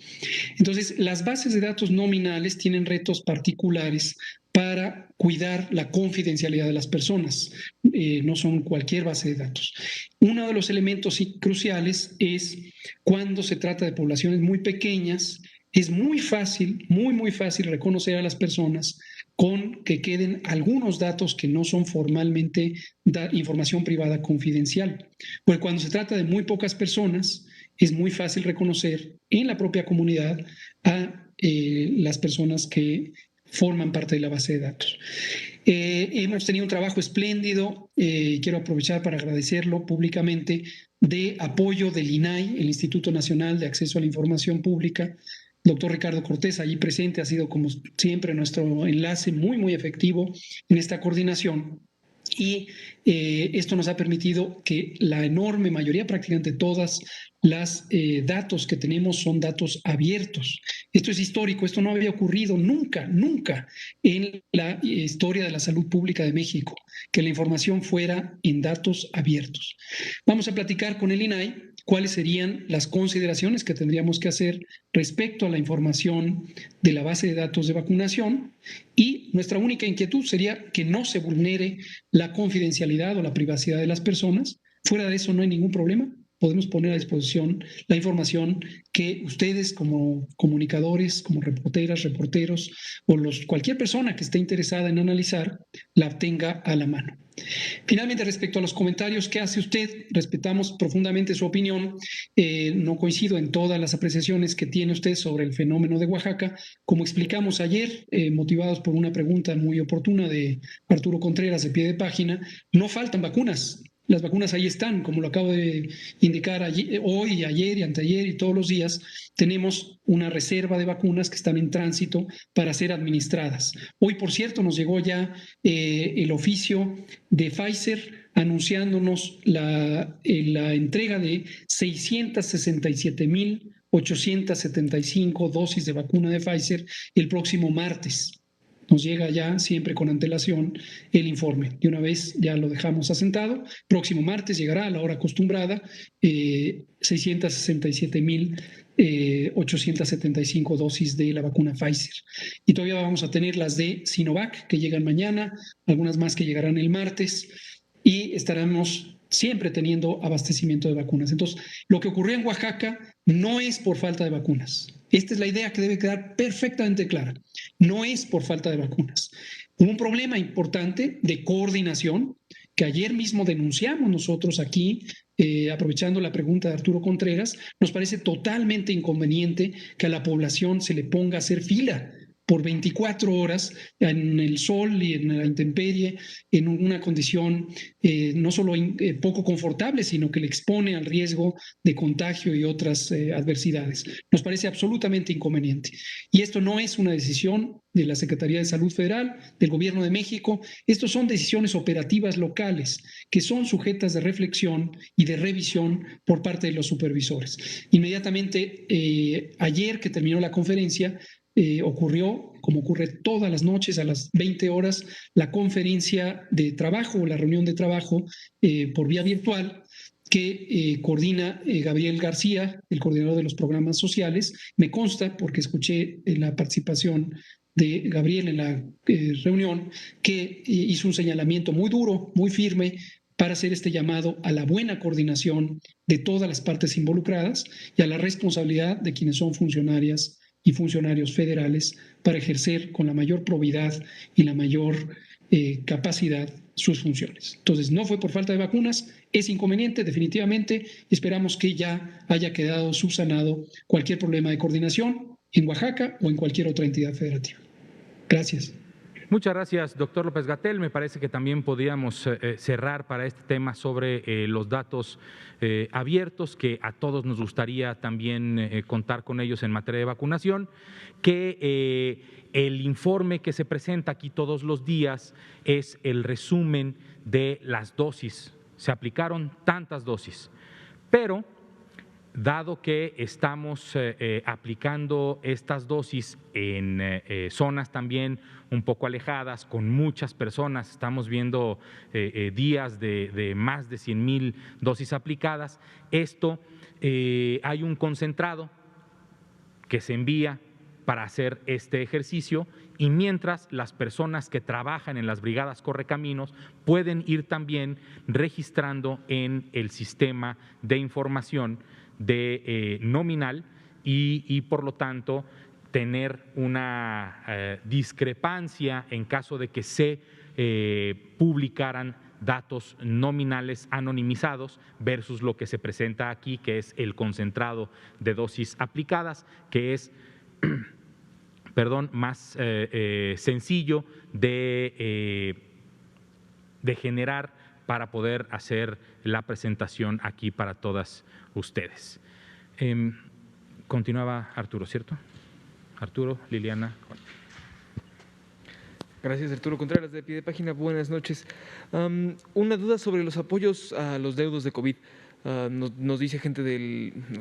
Entonces, las bases de datos nominales tienen retos particulares para cuidar la confidencialidad de las personas. No son cualquier base de datos. Uno de los elementos cruciales es cuando se trata de poblaciones muy pequeñas, es muy fácil, muy fácil reconocer a las personas con que queden algunos datos que no son formalmente información privada confidencial. Porque cuando se trata de muy pocas personas, es muy fácil reconocer en la propia comunidad a las personas que forman parte de la base de datos. Hemos tenido un trabajo espléndido, quiero aprovechar para agradecerlo públicamente, de apoyo del INAI, el Instituto Nacional de Acceso a la Información Pública. Doctor Ricardo Cortés, allí presente, ha sido como siempre nuestro enlace muy efectivo en esta coordinación. Y esto nos ha permitido que la enorme mayoría, prácticamente todas las datos que tenemos son datos abiertos. Esto es histórico, esto no había ocurrido nunca en la historia de la salud pública de México, que la información fuera en datos abiertos. Vamos a platicar con el INAI cuáles serían las consideraciones que tendríamos que hacer respecto a la información de la base de datos de vacunación, y nuestra única inquietud sería que no se vulnere la confidencialidad o la privacidad de las personas. Fuera de eso no hay ningún problema. Podemos poner a disposición la información que ustedes como comunicadores, como reporteras, reporteros o cualquier persona que esté interesada en analizar la tenga a la mano. Finalmente, respecto a los comentarios que hace usted, respetamos profundamente su opinión. No coincido en todas las apreciaciones que tiene usted sobre el fenómeno de Oaxaca. Como explicamos ayer, motivados por una pregunta muy oportuna de Arturo Contreras de pie de página, no faltan vacunas. Las vacunas ahí están, como lo acabo de indicar hoy, ayer y anteayer y todos los días. Tenemos una reserva de vacunas que están en tránsito para ser administradas. Hoy, por cierto, nos llegó ya el oficio de Pfizer anunciándonos la entrega de 667,875 dosis de vacuna de Pfizer el próximo martes. Nos llega ya siempre con antelación el informe. De una vez ya lo dejamos asentado. Próximo martes llegará a la hora acostumbrada 667,875 dosis de la vacuna Pfizer. Y todavía vamos a tener las de Sinovac que llegan mañana, algunas más que llegarán el martes, y estaremos siempre teniendo abastecimiento de vacunas. Entonces, lo que ocurrió en Oaxaca no es por falta de vacunas. Esta es la idea que debe quedar perfectamente clara. No es por falta de vacunas. Hubo un problema importante de coordinación que ayer mismo denunciamos nosotros aquí, aprovechando la pregunta de Arturo Contreras. Nos parece totalmente inconveniente que a la población se le ponga a hacer fila por 24 horas en el sol y en la intemperie, en una condición no solo poco confortable, sino que le expone al riesgo de contagio y otras adversidades. Nos parece absolutamente inconveniente. Y esto no es una decisión de la Secretaría de Salud Federal, del Gobierno de México. Estos son decisiones operativas locales que son sujetas de reflexión y de revisión por parte de los supervisores. Inmediatamente, ayer que terminó la conferencia, ocurrió, como ocurre todas las noches a las 20 horas, la conferencia de trabajo, la reunión de trabajo por vía virtual, que coordina Gabriel García, el coordinador de los programas sociales. Me consta, porque escuché la participación de Gabriel en la reunión, que hizo un señalamiento muy duro, muy firme, para hacer este llamado a la buena coordinación de todas las partes involucradas y a la responsabilidad de quienes son funcionarias y funcionarios federales para ejercer con la mayor probidad y la mayor capacidad sus funciones. Entonces, no fue por falta de vacunas, es inconveniente definitivamente, esperamos que ya haya quedado subsanado cualquier problema de coordinación en Oaxaca o en cualquier otra entidad federativa. Gracias. Muchas gracias, doctor López-Gatell. Me parece que también podríamos cerrar para este tema sobre los datos abiertos, que a todos nos gustaría también contar con ellos en materia de vacunación, que el informe que se presenta aquí todos los días es el resumen de las dosis. Se aplicaron tantas dosis, pero dado que estamos aplicando estas dosis en zonas también un poco alejadas, con muchas personas, estamos viendo días de más de 100,000 dosis aplicadas, hay un concentrado que se envía para hacer este ejercicio, y mientras las personas que trabajan en las brigadas Correcaminos pueden ir también registrando en el sistema de información de nominal y por lo tanto tener una discrepancia en caso de que se publicaran datos nominales anonimizados versus lo que se presenta aquí, que es el concentrado de dosis aplicadas, que es más sencillo de generar para poder hacer la presentación aquí para todas ustedes. Continuaba Arturo, ¿cierto? Arturo, Liliana. Gracias, Arturo Contreras, de Pie de Página. Buenas noches. Una duda sobre los apoyos a los deudos de COVID. Nos dice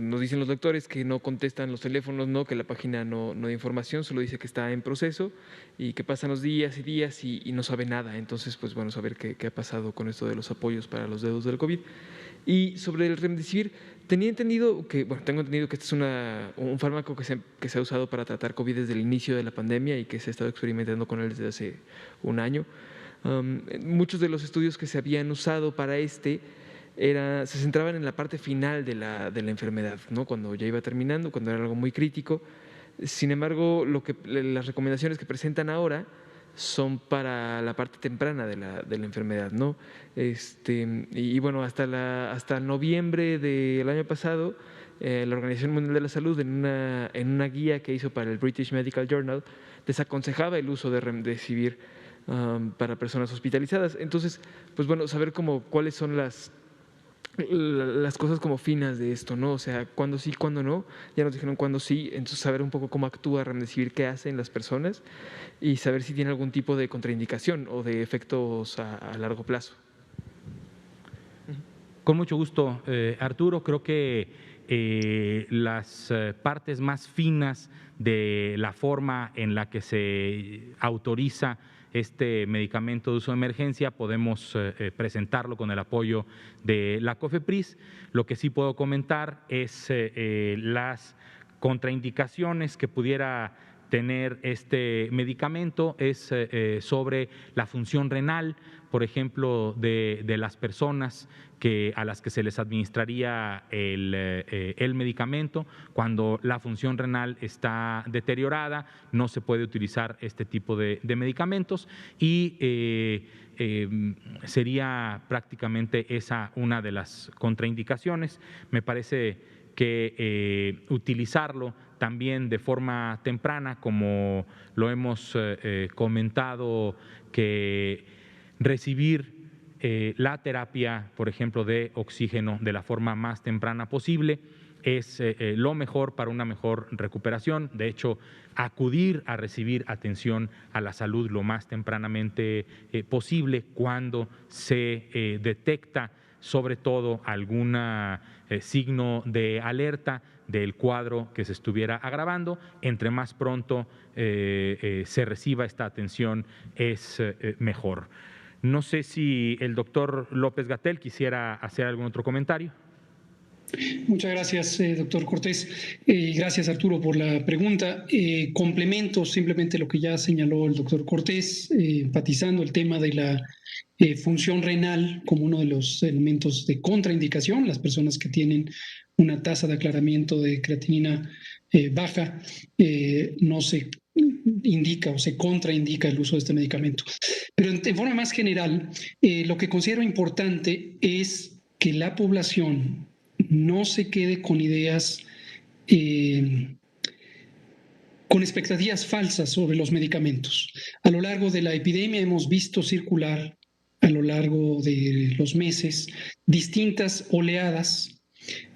nos dicen los lectores que no contestan los teléfonos, no, que la página no da información, solo dice que está en proceso y que pasan los días y días y no sabe nada. Entonces, pues bueno, saber qué ha pasado con esto de los apoyos para los deudos del COVID. Y sobre el Remdesivir, tengo entendido que este es un fármaco que se ha usado para tratar COVID desde el inicio de la pandemia y que se ha estado experimentando con él desde hace un año. Muchos de los estudios que se habían usado para se centraban en la parte final de la enfermedad, ¿no? Cuando ya iba terminando, cuando era algo muy crítico. Sin embargo, las recomendaciones que presentan ahora son para la parte temprana de la enfermedad, ¿no? Y bueno, hasta noviembre del año pasado, la Organización Mundial de la Salud, en una guía que hizo para el British Medical Journal, desaconsejaba el uso de Remdesivir para personas hospitalizadas. Entonces, pues bueno, saber cuáles son las cosas como finas de esto, ¿no? O sea, cuándo sí, cuándo no. Ya nos dijeron cuándo sí, entonces saber un poco cómo actúa Remdesivir, qué hacen las personas y saber si tiene algún tipo de contraindicación o de efectos a largo plazo. Con mucho gusto, Arturo. Creo que las partes más finas de la forma en la que se autoriza este medicamento de uso de emergencia podemos presentarlo con el apoyo de la COFEPRIS. Lo que sí puedo comentar es las contraindicaciones que pudiera tener este medicamento, es sobre la función renal, por ejemplo, de las personas a las que se les administraría el medicamento. Cuando la función renal está deteriorada, no se puede utilizar este tipo de medicamentos y sería prácticamente esa una de las contraindicaciones. Me parece que utilizarlo también de forma temprana, como lo hemos comentado, que recibir la terapia, por ejemplo, de oxígeno de la forma más temprana posible es lo mejor para una mejor recuperación. De hecho, acudir a recibir atención a la salud lo más tempranamente posible cuando se detecta sobre todo algún signo de alerta del cuadro que se estuviera agravando. Entre más pronto se reciba esta atención es mejor. No sé si el doctor López-Gatell quisiera hacer algún otro comentario. Muchas gracias, doctor Cortés. Gracias, Arturo, por la pregunta. Complemento simplemente lo que ya señaló el doctor Cortés, enfatizando el tema de la función renal como uno de los elementos de contraindicación. Las personas que tienen una tasa de aclaramiento de creatinina baja no se indica o se contraindica el uso de este medicamento. Pero en forma más general, lo que considero importante es que la población no se quede con ideas, con expectativas falsas sobre los medicamentos. A lo largo de la epidemia hemos visto circular a lo largo de los meses distintas oleadas,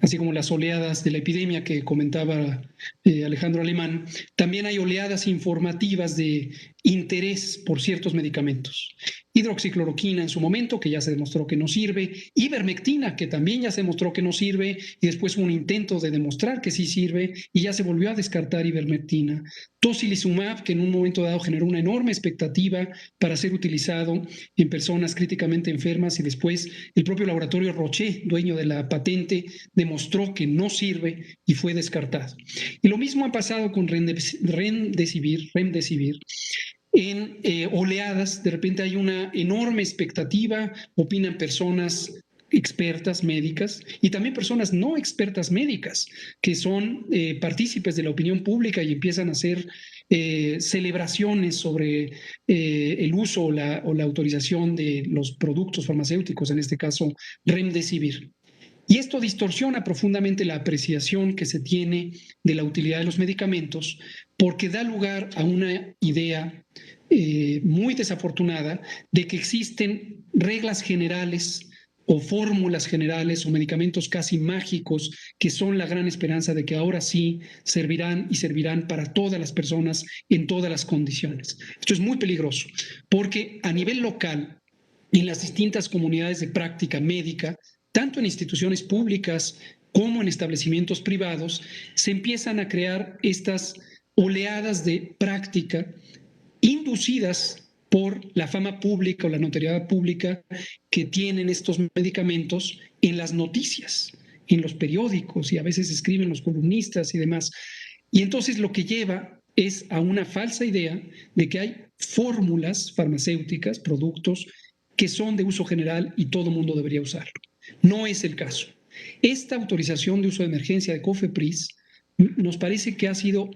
así como las oleadas de la epidemia que comentaba Alejandro Alemán. También hay oleadas informativas de interés por ciertos medicamentos. Hidroxicloroquina en su momento, que ya se demostró que no sirve, ivermectina, que también ya se demostró que no sirve, y después hubo un intento de demostrar que sí sirve, y ya se volvió a descartar ivermectina. Tocilizumab, que en un momento dado generó una enorme expectativa para ser utilizado en personas críticamente enfermas, y después el propio laboratorio Roche, dueño de la patente, demostró que no sirve y fue descartado. Y lo mismo ha pasado con Remdesivir, en oleadas. De repente hay una enorme expectativa, opinan personas expertas médicas y también personas no expertas médicas que son partícipes de la opinión pública y empiezan a hacer celebraciones sobre el uso o la autorización de los productos farmacéuticos, en este caso Remdesivir. Y esto distorsiona profundamente la apreciación que se tiene de la utilidad de los medicamentos, porque da lugar a una idea muy desafortunada de que existen reglas generales o fórmulas generales o medicamentos casi mágicos que son la gran esperanza de que ahora sí servirán y servirán para todas las personas en todas las condiciones. Esto es muy peligroso, porque a nivel local, en las distintas comunidades de práctica médica, tanto en instituciones públicas como en establecimientos privados, se empiezan a crear estas oleadas de práctica inducidas por la fama pública o la notoriedad pública que tienen estos medicamentos en las noticias, en los periódicos, y a veces escriben los columnistas y demás. Y entonces lo que lleva es a una falsa idea de que hay fórmulas farmacéuticas, productos que son de uso general y todo el mundo debería usarlo. No es el caso. Esta autorización de uso de emergencia de COFEPRIS nos parece que ha sido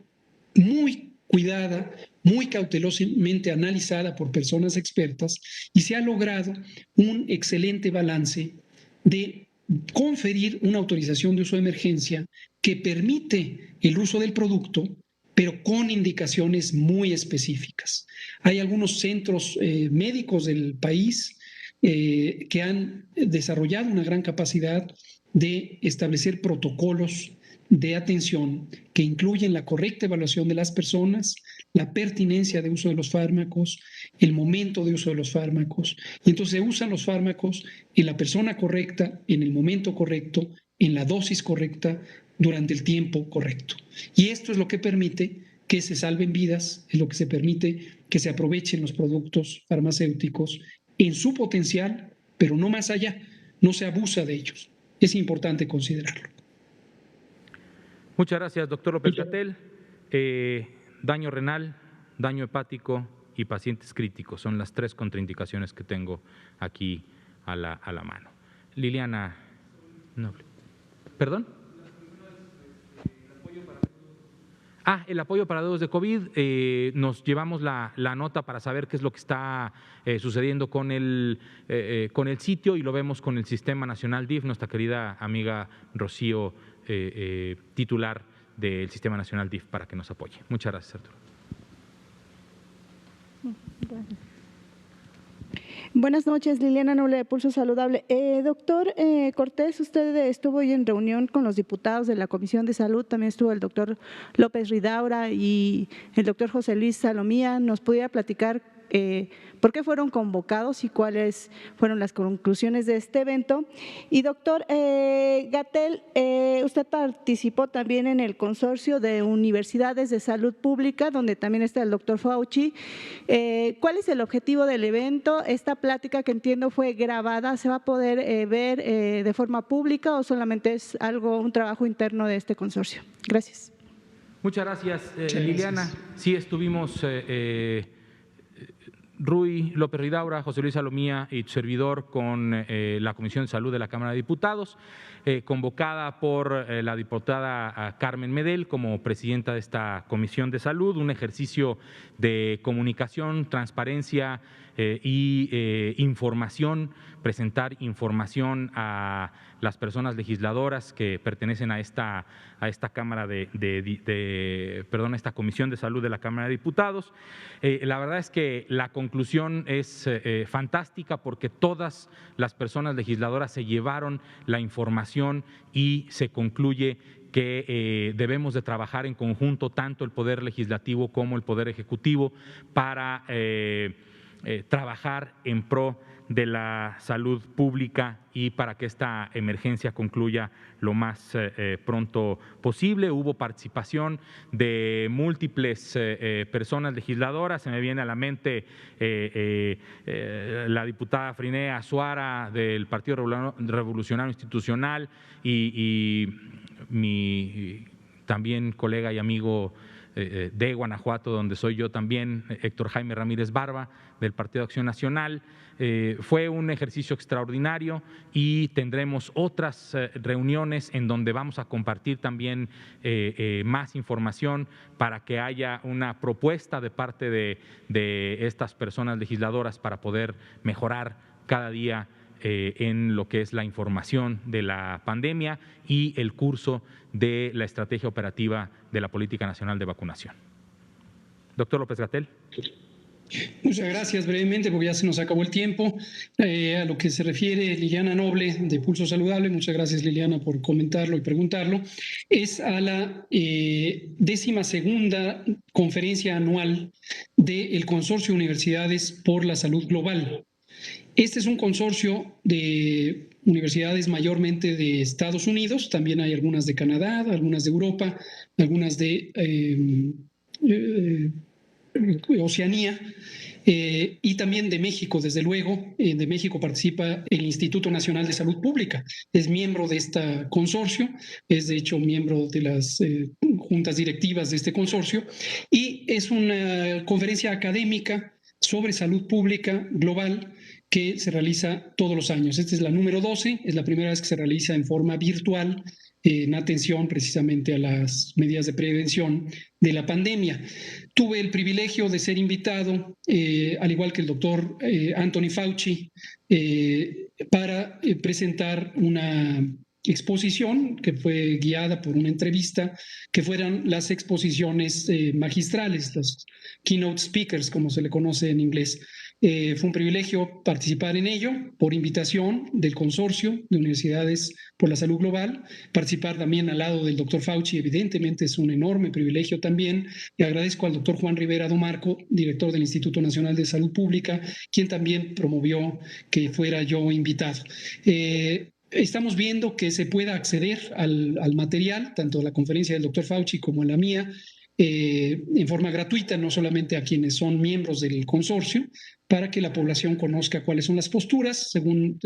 muy cuidada, muy cautelosamente analizada por personas expertas, y se ha logrado un excelente balance de conferir una autorización de uso de emergencia que permite el uso del producto, pero con indicaciones muy específicas. Hay algunos centros médicos del país que han desarrollado una gran capacidad de establecer protocolos de atención que incluyen la correcta evaluación de las personas, la pertinencia de uso de los fármacos, el momento de uso de los fármacos. Y entonces se usan los fármacos en la persona correcta, en el momento correcto, en la dosis correcta, durante el tiempo correcto. Y esto es lo que permite que se salven vidas, es lo que se permite que se aprovechen los productos farmacéuticos en su potencial, pero no más allá, no se abusa de ellos. Es importante considerarlo. Muchas gracias, doctor López-Gatell. Daño renal, daño hepático y pacientes críticos son las tres contraindicaciones que tengo aquí a la mano. Liliana Noble. ¿Perdón? El apoyo para deudos de COVID. Nos llevamos la nota para saber qué es lo que está sucediendo con el sitio, y lo vemos con el Sistema Nacional DIF. Nuestra querida amiga Rocío, titular del Sistema Nacional DIF para que nos apoye. Muchas gracias, Arturo. Gracias. Buenas noches, Liliana Noble de Pulso Saludable. Doctor Cortés, usted estuvo hoy en reunión con los diputados de la Comisión de Salud, también estuvo el doctor López Ridaura y el doctor José Luis Salomía. ¿Nos pudiera platicar por qué fueron convocados y cuáles fueron las conclusiones de este evento? Y doctor Gatell, usted participó también en el consorcio de universidades de salud pública, donde también está el doctor Fauci. ¿Cuál es el objetivo del evento? Esta plática, que entiendo fue grabada, ¿se va a poder ver de forma pública o solamente es un trabajo interno de este consorcio? Gracias. Muchas gracias, Liliana. Sí, estuvimos Rui López Ridaura, José Luis Salomía y tu servidor con la Comisión de Salud de la Cámara de Diputados, convocada por la diputada Carmen Medel como presidenta de esta Comisión de Salud, un ejercicio de comunicación, transparencia y información, presentar información a las personas legisladoras que pertenecen a esta Cámara a esta Comisión de Salud de la Cámara de Diputados. La verdad es que la conclusión es fantástica porque todas las personas legisladoras se llevaron la información y se concluye que debemos de trabajar en conjunto tanto el Poder Legislativo como el Poder Ejecutivo para trabajar en pro de la salud pública y para que esta emergencia concluya lo más pronto posible. Hubo participación de múltiples personas legisladoras. Se me viene a la mente la diputada Friné Azuara del Partido Revolucionario Institucional y mi también colega y amigo de Guanajuato, donde soy yo también, Héctor Jaime Ramírez Barba, del Partido Acción Nacional. Fue un ejercicio extraordinario y tendremos otras reuniones en donde vamos a compartir también más información para que haya una propuesta de parte de estas personas legisladoras para poder mejorar cada día en lo que es la información de la pandemia y el curso de la estrategia operativa de la Política Nacional de Vacunación. Doctor López-Gatell. Muchas gracias. Brevemente, porque ya se nos acabó el tiempo. A lo que se refiere Liliana Noble de Pulso Saludable, muchas gracias, Liliana, por comentarlo y preguntarlo, es a la 12ª conferencia anual del Consorcio de Universidades por la Salud Global. Este es un consorcio de universidades mayormente de Estados Unidos, también hay algunas de Canadá, algunas de Europa, algunas de Oceanía y también de México, desde luego. De México participa el Instituto Nacional de Salud Pública, es miembro de este consorcio, es de hecho miembro de las juntas directivas de este consorcio y es una conferencia académica sobre salud pública global que se realiza todos los años. Esta es la número 12, es la primera vez que se realiza en forma virtual en atención precisamente a las medidas de prevención de la pandemia. Tuve el privilegio de ser invitado, al igual que el doctor Anthony Fauci, para presentar una exposición que fue guiada por una entrevista, que fueran las exposiciones magistrales, los keynote speakers, como se le conoce en inglés. Fue un privilegio participar en ello por invitación del Consorcio de Universidades por la Salud Global, participar también al lado del doctor Fauci, evidentemente es un enorme privilegio también, y agradezco al doctor Juan Rivera Domarco, director del Instituto Nacional de Salud Pública, quien también promovió que fuera yo invitado. Estamos viendo que se pueda acceder al material, tanto a la conferencia del doctor Fauci como a la mía, en forma gratuita, no solamente a quienes son miembros del consorcio, para que la población conozca cuáles son las posturas, según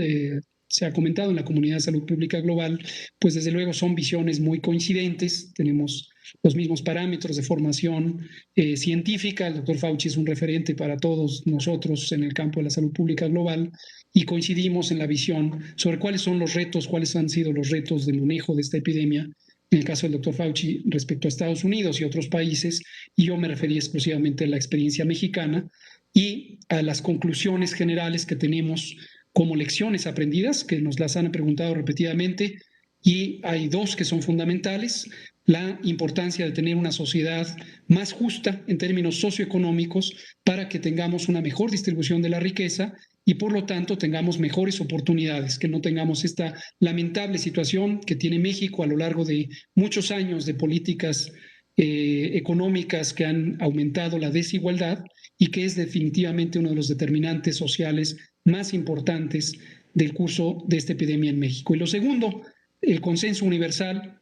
se ha comentado en la comunidad de salud pública global, pues desde luego son visiones muy coincidentes, tenemos los mismos parámetros de formación científica, el doctor Fauci es un referente para todos nosotros en el campo de la salud pública global y coincidimos en la visión sobre cuáles son los retos, cuáles han sido los retos de manejo de esta epidemia, en el caso del doctor Fauci respecto a Estados Unidos y otros países, y yo me referí exclusivamente a la experiencia mexicana y a las conclusiones generales que tenemos como lecciones aprendidas, que nos las han preguntado repetidamente, y hay dos que son fundamentales. la importancia de tener una sociedad más justa en términos socioeconómicos para que tengamos una mejor distribución de la riqueza y por lo tanto tengamos mejores oportunidades, que no tengamos esta lamentable situación que tiene México a lo largo de muchos años de políticas económicas que han aumentado la desigualdad y que es definitivamente uno de los determinantes sociales más importantes del curso de esta epidemia en México. Y lo segundo, el consenso universal.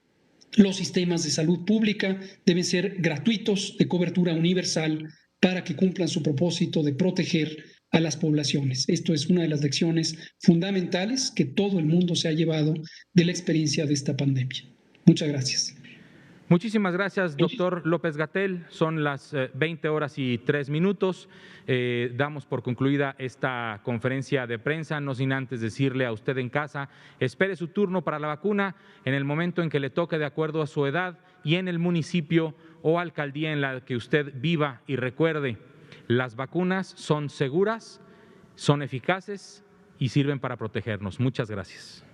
Los sistemas de salud pública deben ser gratuitos, de cobertura universal, para que cumplan su propósito de proteger a las poblaciones. Esto es una de las lecciones fundamentales que todo el mundo se ha llevado de la experiencia de esta pandemia. Muchas gracias. Muchísimas gracias, doctor López-Gatell. Son las 20:03. Damos por concluida esta conferencia de prensa, no sin antes decirle a usted en casa, espere su turno para la vacuna en el momento en que le toque de acuerdo a su edad y en el municipio o alcaldía en la que usted viva. Y recuerde, las vacunas son seguras, son eficaces y sirven para protegernos. Muchas gracias.